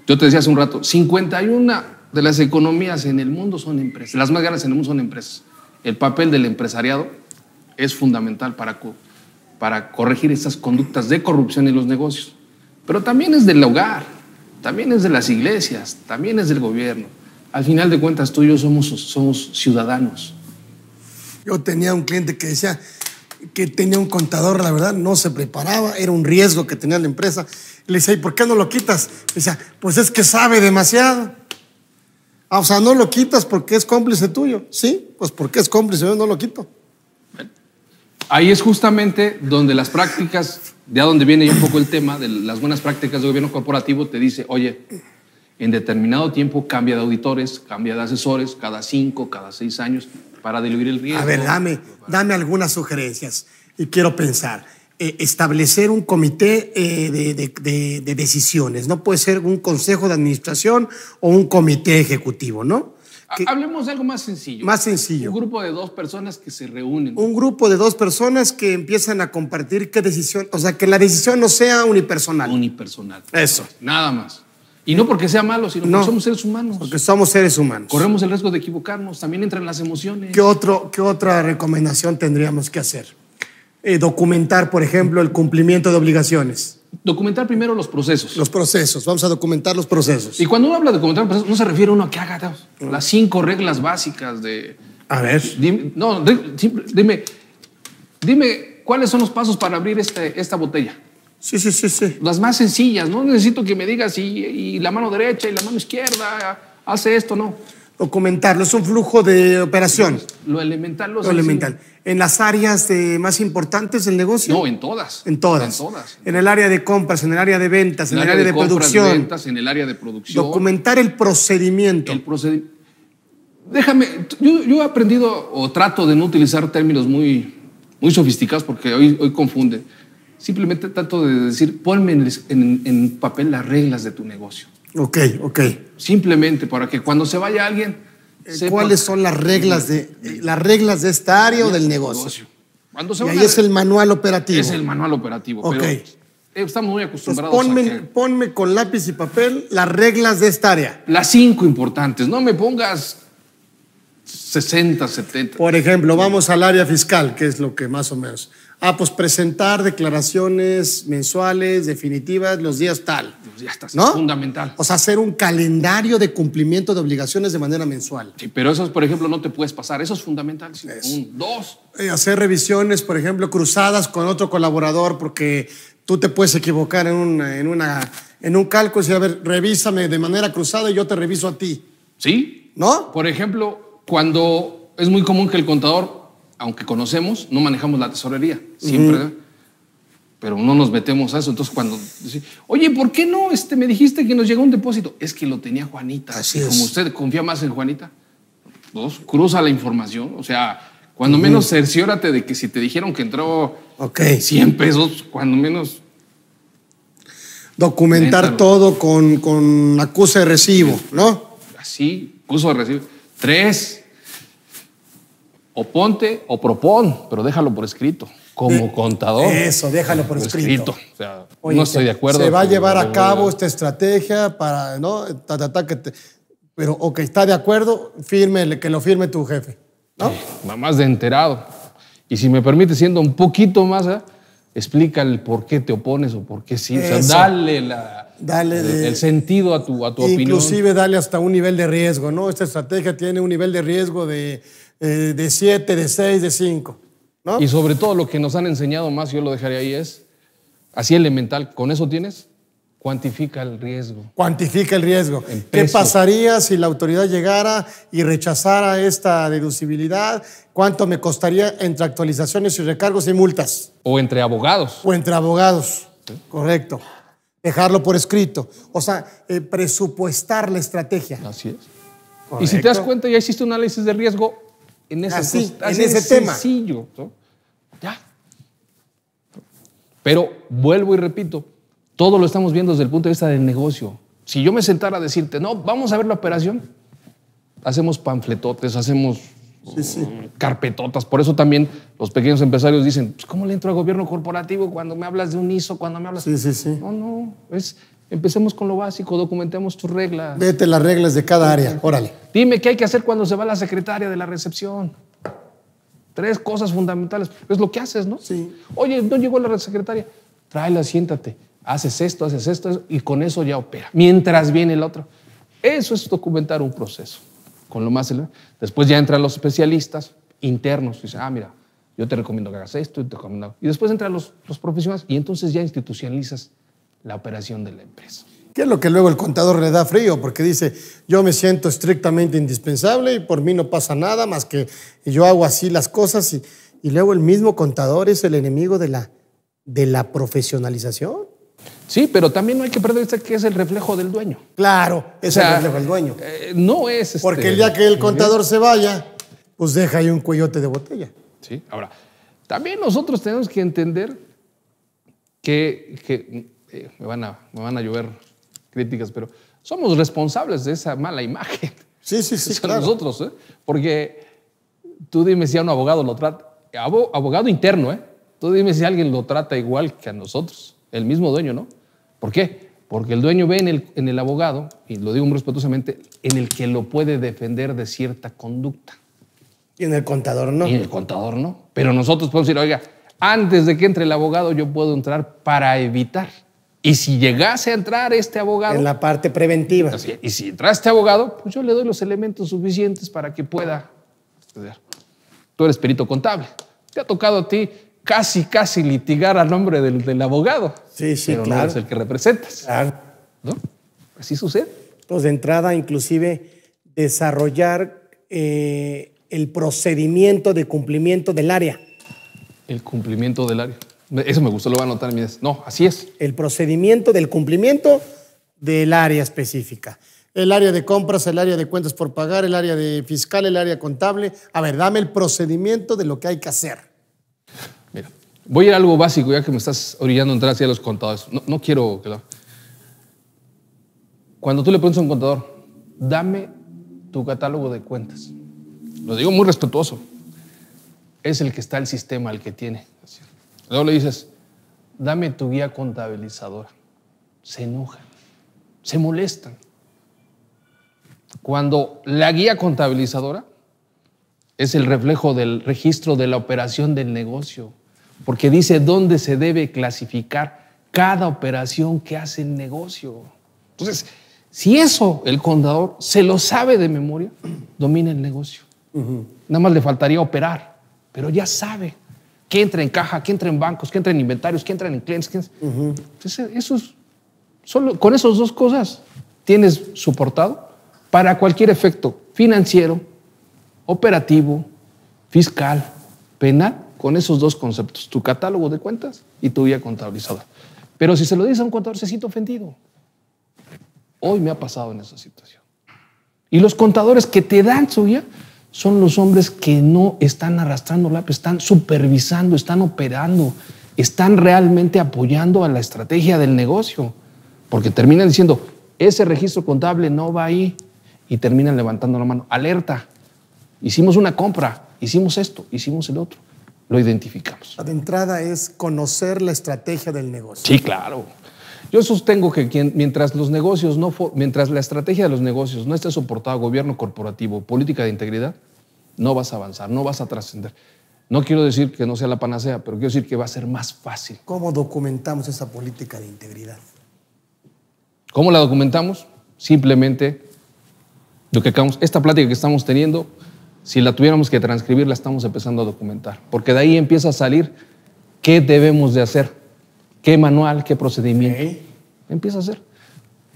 Yo te decía hace un rato, 51 de las economías en el mundo son empresas. Las más grandes en el mundo son empresas. El papel del empresariado es fundamental para corregir estas conductas de corrupción en los negocios. Pero también es del hogar, también es de las iglesias, también es del gobierno. Al final de cuentas, tú y yo somos ciudadanos. Yo tenía un cliente que decía que tenía un contador, la verdad, no se preparaba, era un riesgo que tenía la empresa. Le dice, ¿y por qué no lo quitas? Dice, pues es que sabe demasiado. O sea, no lo quitas porque es cómplice tuyo. Sí, pues porque es cómplice, yo no lo quito. Ahí es justamente donde las prácticas, de a donde viene ya un poco el tema de las buenas prácticas de gobierno corporativo, te dice, oye, en determinado tiempo cambia de auditores, cambia de asesores, cada 5, cada 6 años, para diluir el riesgo. A ver, dame algunas sugerencias y quiero pensar. Establecer un comité de decisiones. No puede ser un consejo de administración o un comité ejecutivo, ¿no? Hablemos de algo más sencillo. Más sencillo. Un grupo de 2 personas que se reúnen. Un grupo de 2 personas que empiezan a compartir qué decisión, o sea, que la decisión no sea unipersonal. Unipersonal. Eso. Nada más. Y no porque sea malo, sino porque somos seres humanos. Porque somos seres humanos. Corremos el riesgo de equivocarnos, también entran las emociones. ¿Qué otra recomendación tendríamos que hacer? Documentar, por ejemplo, el cumplimiento de obligaciones. Documentar primero los procesos. Los procesos, vamos a documentar los procesos. Y cuando uno habla de documentar procesos, no se refiere uno a que haga las 5 reglas básicas de... A ver. Dime cuáles son los pasos para abrir esta botella. Sí. Las más sencillas, no necesito que me digas y la mano derecha y la mano izquierda hace esto, no. Documentarlo, es un flujo de operación. Lo elemental, lo elemental. ¿En las áreas más importantes del negocio? No, en todas. En todas. En el área de compras, en el área de ventas, en el área de producción. Ventas, en el área de producción. Documentar el procedimiento. Déjame, yo he aprendido o trato de no utilizar términos muy sofisticados porque hoy confunden. Simplemente trato de decir, ponme en papel las reglas de tu negocio. Ok. Simplemente para que cuando se vaya alguien sepa cuáles son las reglas de esta área o del negocio. Cuando se y ahí es el manual operativo. Es el manual operativo. Ok. Pero estamos muy acostumbrados ponme con lápiz y papel las reglas de esta área. Las 5 importantes. No me pongas 60, 70. Por ejemplo, vamos al área fiscal, que es lo que más o menos... pues presentar declaraciones mensuales, definitivas, los días tal. Ya está, ¿no? Es fundamental. O sea, hacer un calendario de cumplimiento de obligaciones de manera mensual. Sí, pero eso, por ejemplo, no te puedes pasar. Eso es fundamental. Sí. 2. Hacer revisiones, por ejemplo, cruzadas con otro colaborador, porque tú te puedes equivocar en un cálculo y decir, a ver, revísame de manera cruzada y yo te reviso a ti. Sí. ¿No? Por ejemplo, cuando es muy común que el contador, aunque conocemos, no manejamos la tesorería, siempre, pero no nos metemos a eso. Entonces, cuando dice, oye, ¿por qué no me dijiste que nos llegó un depósito? Es que lo tenía Juanita. Así y es. como usted confía más en Juanita, 2, cruza la información. O sea, cuando menos cerciórate de que si te dijeron que entró 100 pesos, cuando menos... Documentar todo con acuse de recibo, ¿no? Así, acuse de recibo. 3... O ponte o propón, pero déjalo por escrito, como contador. Eso, déjalo por escrito. O sea, oye, no estoy de acuerdo. Se va a llevar a cabo esta estrategia para, ¿no? Pero, está de acuerdo, que lo firme tu jefe, ¿no? Más de enterado. Y si me permite, siendo un poquito más, explica el por qué te opones o por qué sí. O sea, dale el sentido a tu opinión. Inclusive dale hasta un nivel de riesgo, ¿no? Esta estrategia tiene un nivel de riesgo de 7, de 6, de 5, ¿no? Y sobre todo lo que nos han enseñado más, yo lo dejaría ahí, es así elemental. ¿Con eso tienes? Cuantifica el riesgo. Cuantifica el riesgo. ¿Qué pasaría si la autoridad llegara y rechazara esta deducibilidad? ¿Cuánto me costaría entre actualizaciones y recargos y multas? O entre abogados. ¿Sí? Correcto. Dejarlo por escrito. O sea, presupuestar la estrategia. Así es. Correcto. Y si te das cuenta, ya hiciste un análisis de riesgo en ese tema. Sencillo, ¿no? Ya. Pero vuelvo y repito, todo lo estamos viendo desde el punto de vista del negocio. Si yo me sentara a decirte, no, vamos a ver la operación, hacemos panfletotes, hacemos carpetotas. Por eso también los pequeños empresarios dicen, pues, ¿cómo le entro a gobierno corporativo cuando me hablas de un ISO, cuando me hablas... Sí. No, empecemos con lo básico, documentemos tus reglas. Vete las reglas de cada área, órale. Dime qué hay que hacer cuando se va la secretaria de la recepción. 3 cosas fundamentales. Es lo que haces, ¿no? Sí. Oye, no llegó la secretaria. Tráela, siéntate. Haces esto, y con eso ya opera. Mientras viene el otro. Eso es documentar un proceso. Con lo más... Después ya entran los especialistas internos. Dicen, mira, yo te recomiendo que hagas esto y te recomiendo... Y después entran los profesionales y entonces ya institucionalizas la operación de la empresa. ¿Qué es lo que luego el contador le da frío? Porque dice, yo me siento estrictamente indispensable y por mí no pasa nada más que yo hago así las cosas y luego el mismo contador es el enemigo de la profesionalización. Sí, pero también no hay que perder que es el reflejo del dueño. Claro, es el reflejo del dueño. No es... Porque el día que el contador se vaya, pues deja ahí un cuellote de botella. Sí, ahora, también nosotros tenemos que entender que me van a llover críticas, pero somos responsables de esa mala imagen. Sí, claro. Nosotros, porque tú dime si a un abogado lo trata, abogado interno, tú dime si alguien lo trata igual que a nosotros, el mismo dueño, ¿no? ¿Por qué? Porque el dueño ve en el abogado, y lo digo muy respetuosamente, en el que lo puede defender de cierta conducta. Y en el contador no. Y en el contador no. Pero nosotros podemos decir, oiga, antes de que entre el abogado yo puedo entrar para evitar. Y si llegase a entrar este abogado... En la parte preventiva. Y si entra este abogado, pues yo le doy los elementos suficientes para que pueda estudiar. Tú eres perito contable. Te ha tocado a ti casi litigar a nombre del abogado. Sí, pero claro. No eres el que representas. Claro. ¿No? Así sucede. Entonces, de entrada, inclusive, desarrollar el procedimiento de cumplimiento del área. El cumplimiento del área. Eso me gustó, lo voy a anotar. No, así es. El procedimiento del cumplimiento del área específica. El área de compras, el área de cuentas por pagar, el área de fiscal, el área contable. A ver, dame el procedimiento de lo que hay que hacer. Mira, voy a ir a algo básico, ya que me estás orillando a entrar hacia los contadores. No quiero... Cuando tú le preguntas a un contador, dame tu catálogo de cuentas. Lo digo muy respetuoso. Es el que está el sistema, el que tiene. Luego le dices, dame tu guía contabilizadora. Se enojan, se molestan. Cuando la guía contabilizadora es el reflejo del registro de la operación del negocio, porque dice dónde se debe clasificar cada operación que hace el negocio. Entonces, si eso el contador se lo sabe de memoria, domina el negocio. Nada más le faltaría operar, pero ya sabe qué entra en caja, qué entra en bancos, qué entra en inventarios, qué entra en clientes. Entonces, solo con esas dos cosas tienes soportado para cualquier efecto financiero, operativo, fiscal, penal, con esos dos conceptos, tu catálogo de cuentas y tu guía contabilizadora. Pero si se lo dices a un contador, se siente ofendido. Hoy me ha pasado en esa situación. Y los contadores que te dan su guía son los hombres que no están arrastrando lápiz, están supervisando, están operando, están realmente apoyando a la estrategia del negocio. Porque terminan diciendo, ese registro contable no va ahí. Y terminan levantando la mano. Alerta, hicimos una compra, hicimos esto, hicimos el otro. Lo identificamos. De entrada es conocer la estrategia del negocio. Sí, claro. Yo sostengo que mientras la estrategia de los negocios no esté soportada gobierno corporativo, política de integridad, no vas a avanzar, no vas a trascender. No quiero decir que no sea la panacea, pero quiero decir que va a ser más fácil. ¿Cómo documentamos esa política de integridad? ¿Cómo la documentamos? Simplemente lo que acabamos, esta plática que estamos teniendo, si la tuviéramos que transcribir, la estamos empezando a documentar, porque de ahí empieza a salir qué debemos de hacer. ¿Qué manual, qué procedimiento? Okay. Empieza a hacer.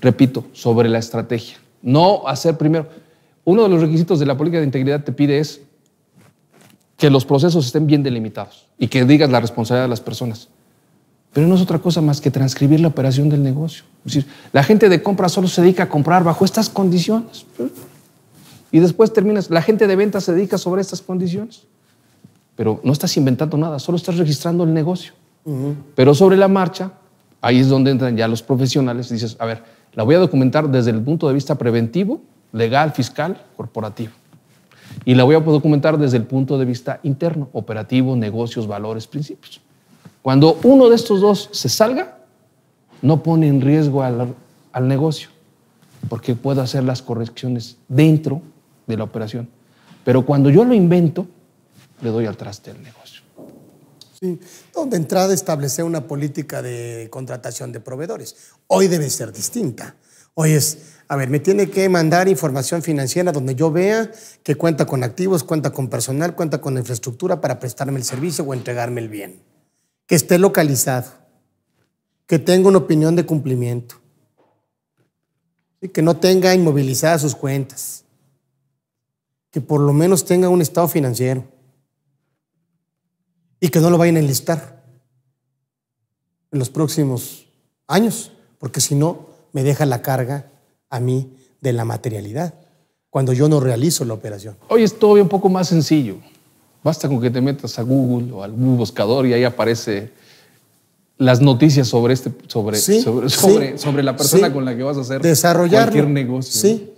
Repito, sobre la estrategia. No hacer primero. Uno de los requisitos de la política de integridad te pide es que los procesos estén bien delimitados y que digas la responsabilidad de las personas. Pero no es otra cosa más que transcribir la operación del negocio. Es decir, la gente de compra solo se dedica a comprar bajo estas condiciones. Y después terminas, la gente de ventas se dedica sobre estas condiciones. Pero no estás inventando nada, solo estás registrando el negocio. Pero sobre la marcha, ahí es donde entran ya los profesionales y dices, a ver, la voy a documentar desde el punto de vista preventivo, legal, fiscal, corporativo. Y la voy a documentar desde el punto de vista interno, operativo, negocios, valores, principios. Cuando uno de estos dos se salga, no pone en riesgo al negocio, porque puedo hacer las correcciones dentro de la operación. Pero cuando yo lo invento, le doy al traste al negocio. Sí, de entrada establecer una política de contratación de proveedores. Hoy debe ser distinta. Hoy es, a ver, me tiene que mandar información financiera donde yo vea que cuenta con activos, cuenta con personal, cuenta con infraestructura para prestarme el servicio o entregarme el bien. Que esté localizado, que tenga una opinión de cumplimiento, y que no tenga inmovilizadas sus cuentas, que por lo menos tenga un estado financiero y que no lo vayan a enlistar en los próximos años, porque si no, me deja la carga a mí de la materialidad cuando yo no realizo la operación. Hoy es todavía un poco más sencillo. Basta con que te metas a Google o a algún buscador y ahí aparece las noticias sobre la persona con la que vas a hacer cualquier negocio. Sí.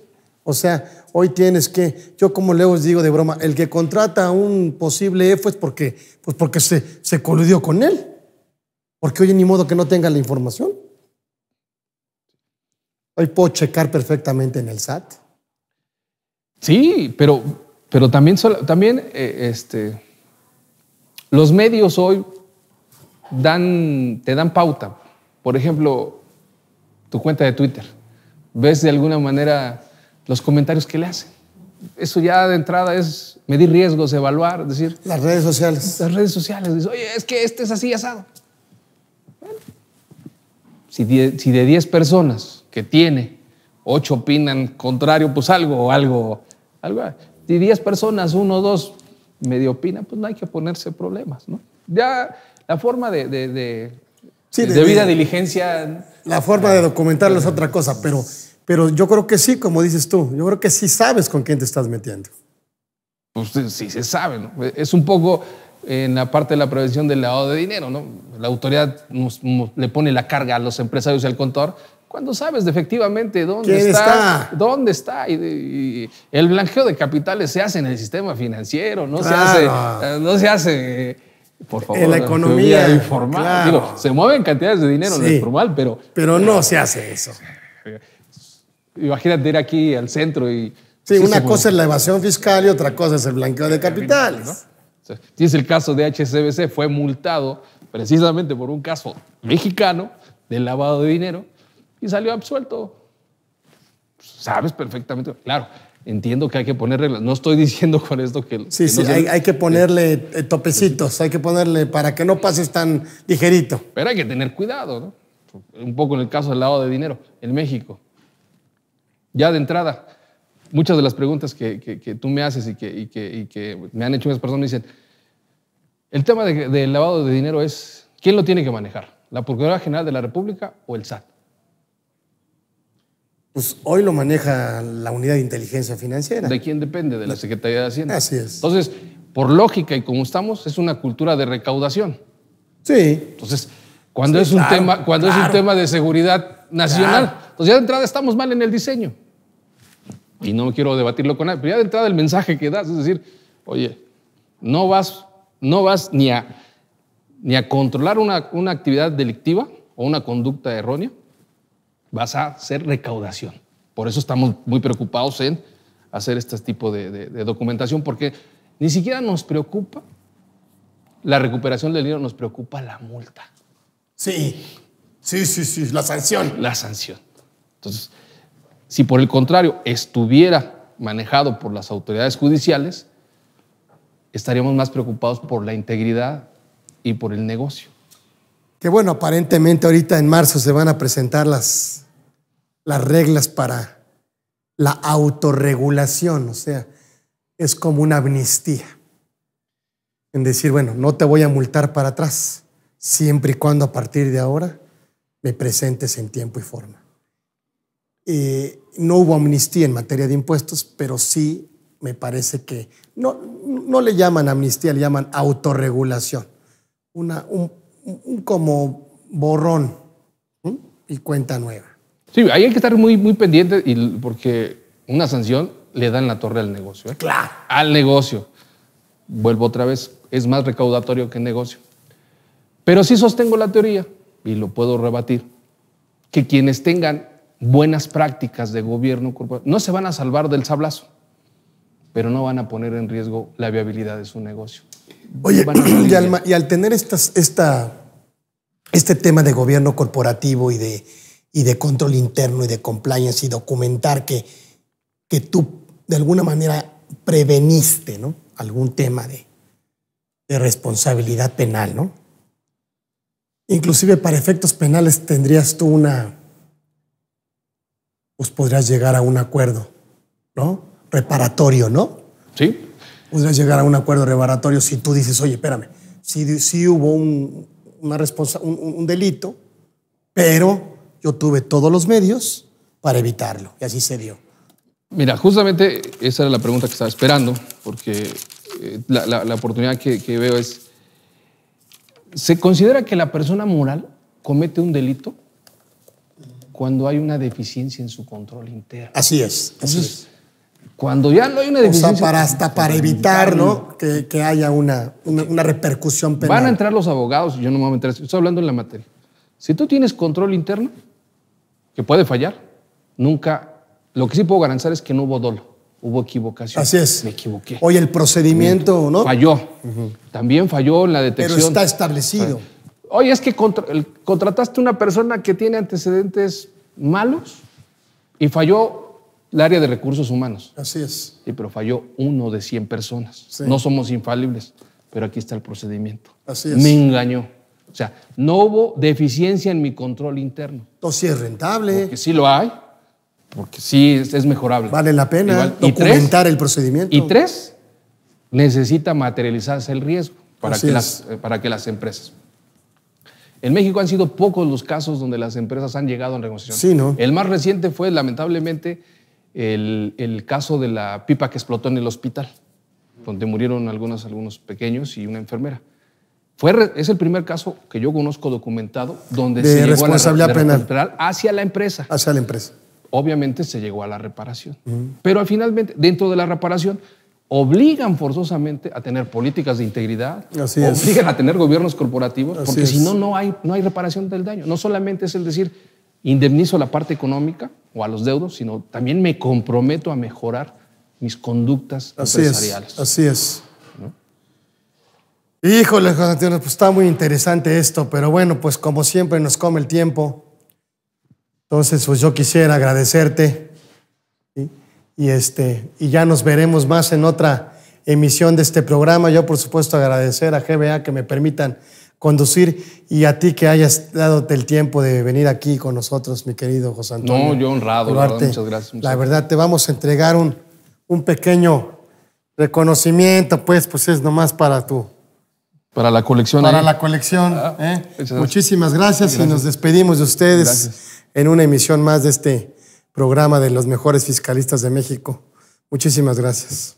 O sea, hoy tienes que, yo como les digo de broma, el que contrata a un posible EFO es porque se coludió con él. Porque oye, ni modo que no tenga la información. Hoy puedo checar perfectamente en el SAT. Sí, pero también los medios hoy te dan pauta. Por ejemplo, tu cuenta de Twitter. Ves de alguna manera los comentarios que le hacen. Eso ya de entrada es medir riesgos, evaluar, es decir... Las redes sociales. Las redes sociales. Dices, oye, es que este es así asado. Bueno, si de 10 personas que tiene, 8 opinan contrario, pues algo. Si 10 personas, 1 o 2 medio opinan, pues no hay que ponerse problemas, ¿no? Ya la forma de debida diligencia... La forma de documentarlo es otra cosa, pero yo creo que sí, como dices tú, yo creo que sí sabes con quién te estás metiendo. Pues sí se sabe, ¿no? Es un poco en la parte de la prevención del lavado de dinero, ¿no? La autoridad le pone la carga a los empresarios y al contador cuando sabes de efectivamente dónde está. Y el blanqueo de capitales se hace en el sistema financiero, no se hace por favor, en la economía informal. Claro. Digo, se mueven cantidades de dinero en lo informal, pero no se hace eso. Imagínate ir aquí al centro y... Sí, una cosa es la evasión fiscal y otra cosa es el blanqueo de capitales. ¿No? O sea, tienes el caso de HSBC, fue multado precisamente por un caso mexicano de lavado de dinero y salió absuelto. Sabes perfectamente. Claro, entiendo que hay que poner reglas. No estoy diciendo con esto que... Sí, hay que ponerle topecitos, hay que ponerle para que no pases tan ligerito. Pero hay que tener cuidado, ¿no? Un poco en el caso del lavado de dinero en México. Ya de entrada, muchas de las preguntas que tú me haces y que me han hecho unas personas me dicen, el tema del lavado de dinero es, ¿quién lo tiene que manejar? ¿La Procuraduría General de la República o el SAT? Pues hoy lo maneja la Unidad de Inteligencia Financiera. ¿De quién depende? De la Secretaría de Hacienda. Así es. Entonces, por lógica y como estamos, es una cultura de recaudación. Sí. Entonces, cuando es un tema de seguridad nacional, entonces ya de entrada estamos mal en el diseño. Y no quiero debatirlo con nadie, pero ya de entrada el mensaje que das es decir, oye, no vas ni a controlar una actividad delictiva o una conducta errónea, vas a hacer recaudación. Por eso estamos muy preocupados en hacer este tipo de documentación, porque ni siquiera nos preocupa la recuperación del dinero, nos preocupa la multa. Sí, la sanción. La sanción. Entonces, si por el contrario estuviera manejado por las autoridades judiciales, estaríamos más preocupados por la integridad y por el negocio. Que bueno, aparentemente ahorita en marzo se van a presentar las reglas para la autorregulación, o sea, es como una amnistía. En decir, bueno, no te voy a multar para atrás, siempre y cuando a partir de ahora me presentes en tiempo y forma. No hubo amnistía en materia de impuestos, pero sí me parece que no le llaman amnistía, le llaman autorregulación. Un como borrón y cuenta nueva. Sí, ahí hay que estar muy, muy pendiente porque una sanción le dan la torre al negocio. Claro. Al negocio. Vuelvo otra vez, es más recaudatorio que negocio. Pero sí sostengo la teoría, y lo puedo rebatir, que quienes tengan buenas prácticas de gobierno corporativo no se van a salvar del sablazo, pero no van a poner en riesgo la viabilidad de su negocio. Oye, y al tener este tema de gobierno corporativo y de control interno y de compliance y documentar que tú de alguna manera preveniste, ¿no?, algún tema de responsabilidad penal, ¿no? Inclusive para efectos penales tendrías tú pues podrías llegar a un acuerdo, ¿no? Reparatorio, ¿no? Sí. Podrías llegar a un acuerdo reparatorio si tú dices, oye, espérame, sí hubo un delito, pero yo tuve todos los medios para evitarlo, y así se dio. Mira, justamente esa era la pregunta que estaba esperando, porque la oportunidad que veo es, ¿se considera que la persona moral comete un delito cuando hay una deficiencia en su control interno? Así es. Entonces, cuando ya no hay una deficiencia... O sea, hasta para evitar, ¿no? que haya una repercusión penal. Van a entrar los abogados, yo no me voy a meter, estoy hablando en la materia. Si tú tienes control interno, que puede fallar, nunca... Lo que sí puedo garantizar es que no hubo dolo, hubo equivocación. Así es. Me equivoqué. Oye, el procedimiento, ¿no? Falló. También falló en la detección. Pero está establecido. Oye, es que contrataste una persona que tiene antecedentes malos y falló el área de recursos humanos. Así es. Sí, pero falló 1 de 100 personas. Sí. No somos infalibles, pero aquí está el procedimiento. Así es. Me engañó. O sea, no hubo deficiencia en mi control interno. Entonces sí es rentable. Porque sí lo hay, porque sí es mejorable. Vale la pena Igual. documentar el procedimiento. Y 3, necesita materializarse el riesgo para que las empresas. En México han sido pocos los casos donde las empresas han llegado a negociación. Sí, ¿no? El más reciente fue, lamentablemente, el caso de la pipa que explotó en el hospital, donde murieron algunos pequeños y una enfermera. Es el primer caso que yo conozco documentado donde se llegó a la responsabilidad penal hacia la empresa. Hacia la empresa. Obviamente se llegó a la reparación. Pero finalmente, dentro de la reparación, obligan forzosamente a tener políticas de integridad, obligan a tener gobiernos corporativos, porque si no, no hay reparación del daño. No solamente es el decir, indemnizo la parte económica o a los deudos, sino también me comprometo a mejorar mis conductas empresariales. Así es. ¿No? Híjole, José Antonio, pues está muy interesante esto, pero bueno, pues como siempre nos come el tiempo. Entonces, pues yo quisiera agradecerte, ¿sí? Y ya nos veremos más en otra emisión de este programa. Yo, por supuesto, agradecer a GBA que me permitan conducir y a ti que hayas dado el tiempo de venir aquí con nosotros, mi querido José Antonio. No, yo honrado, verdad, muchas gracias. La verdad, te vamos a entregar un pequeño reconocimiento, pues es nomás para Para la colección. Para la colección. Muchísimas gracias y nos despedimos de ustedes en una emisión más de este programa de los mejores fiscalistas de México. Muchísimas gracias.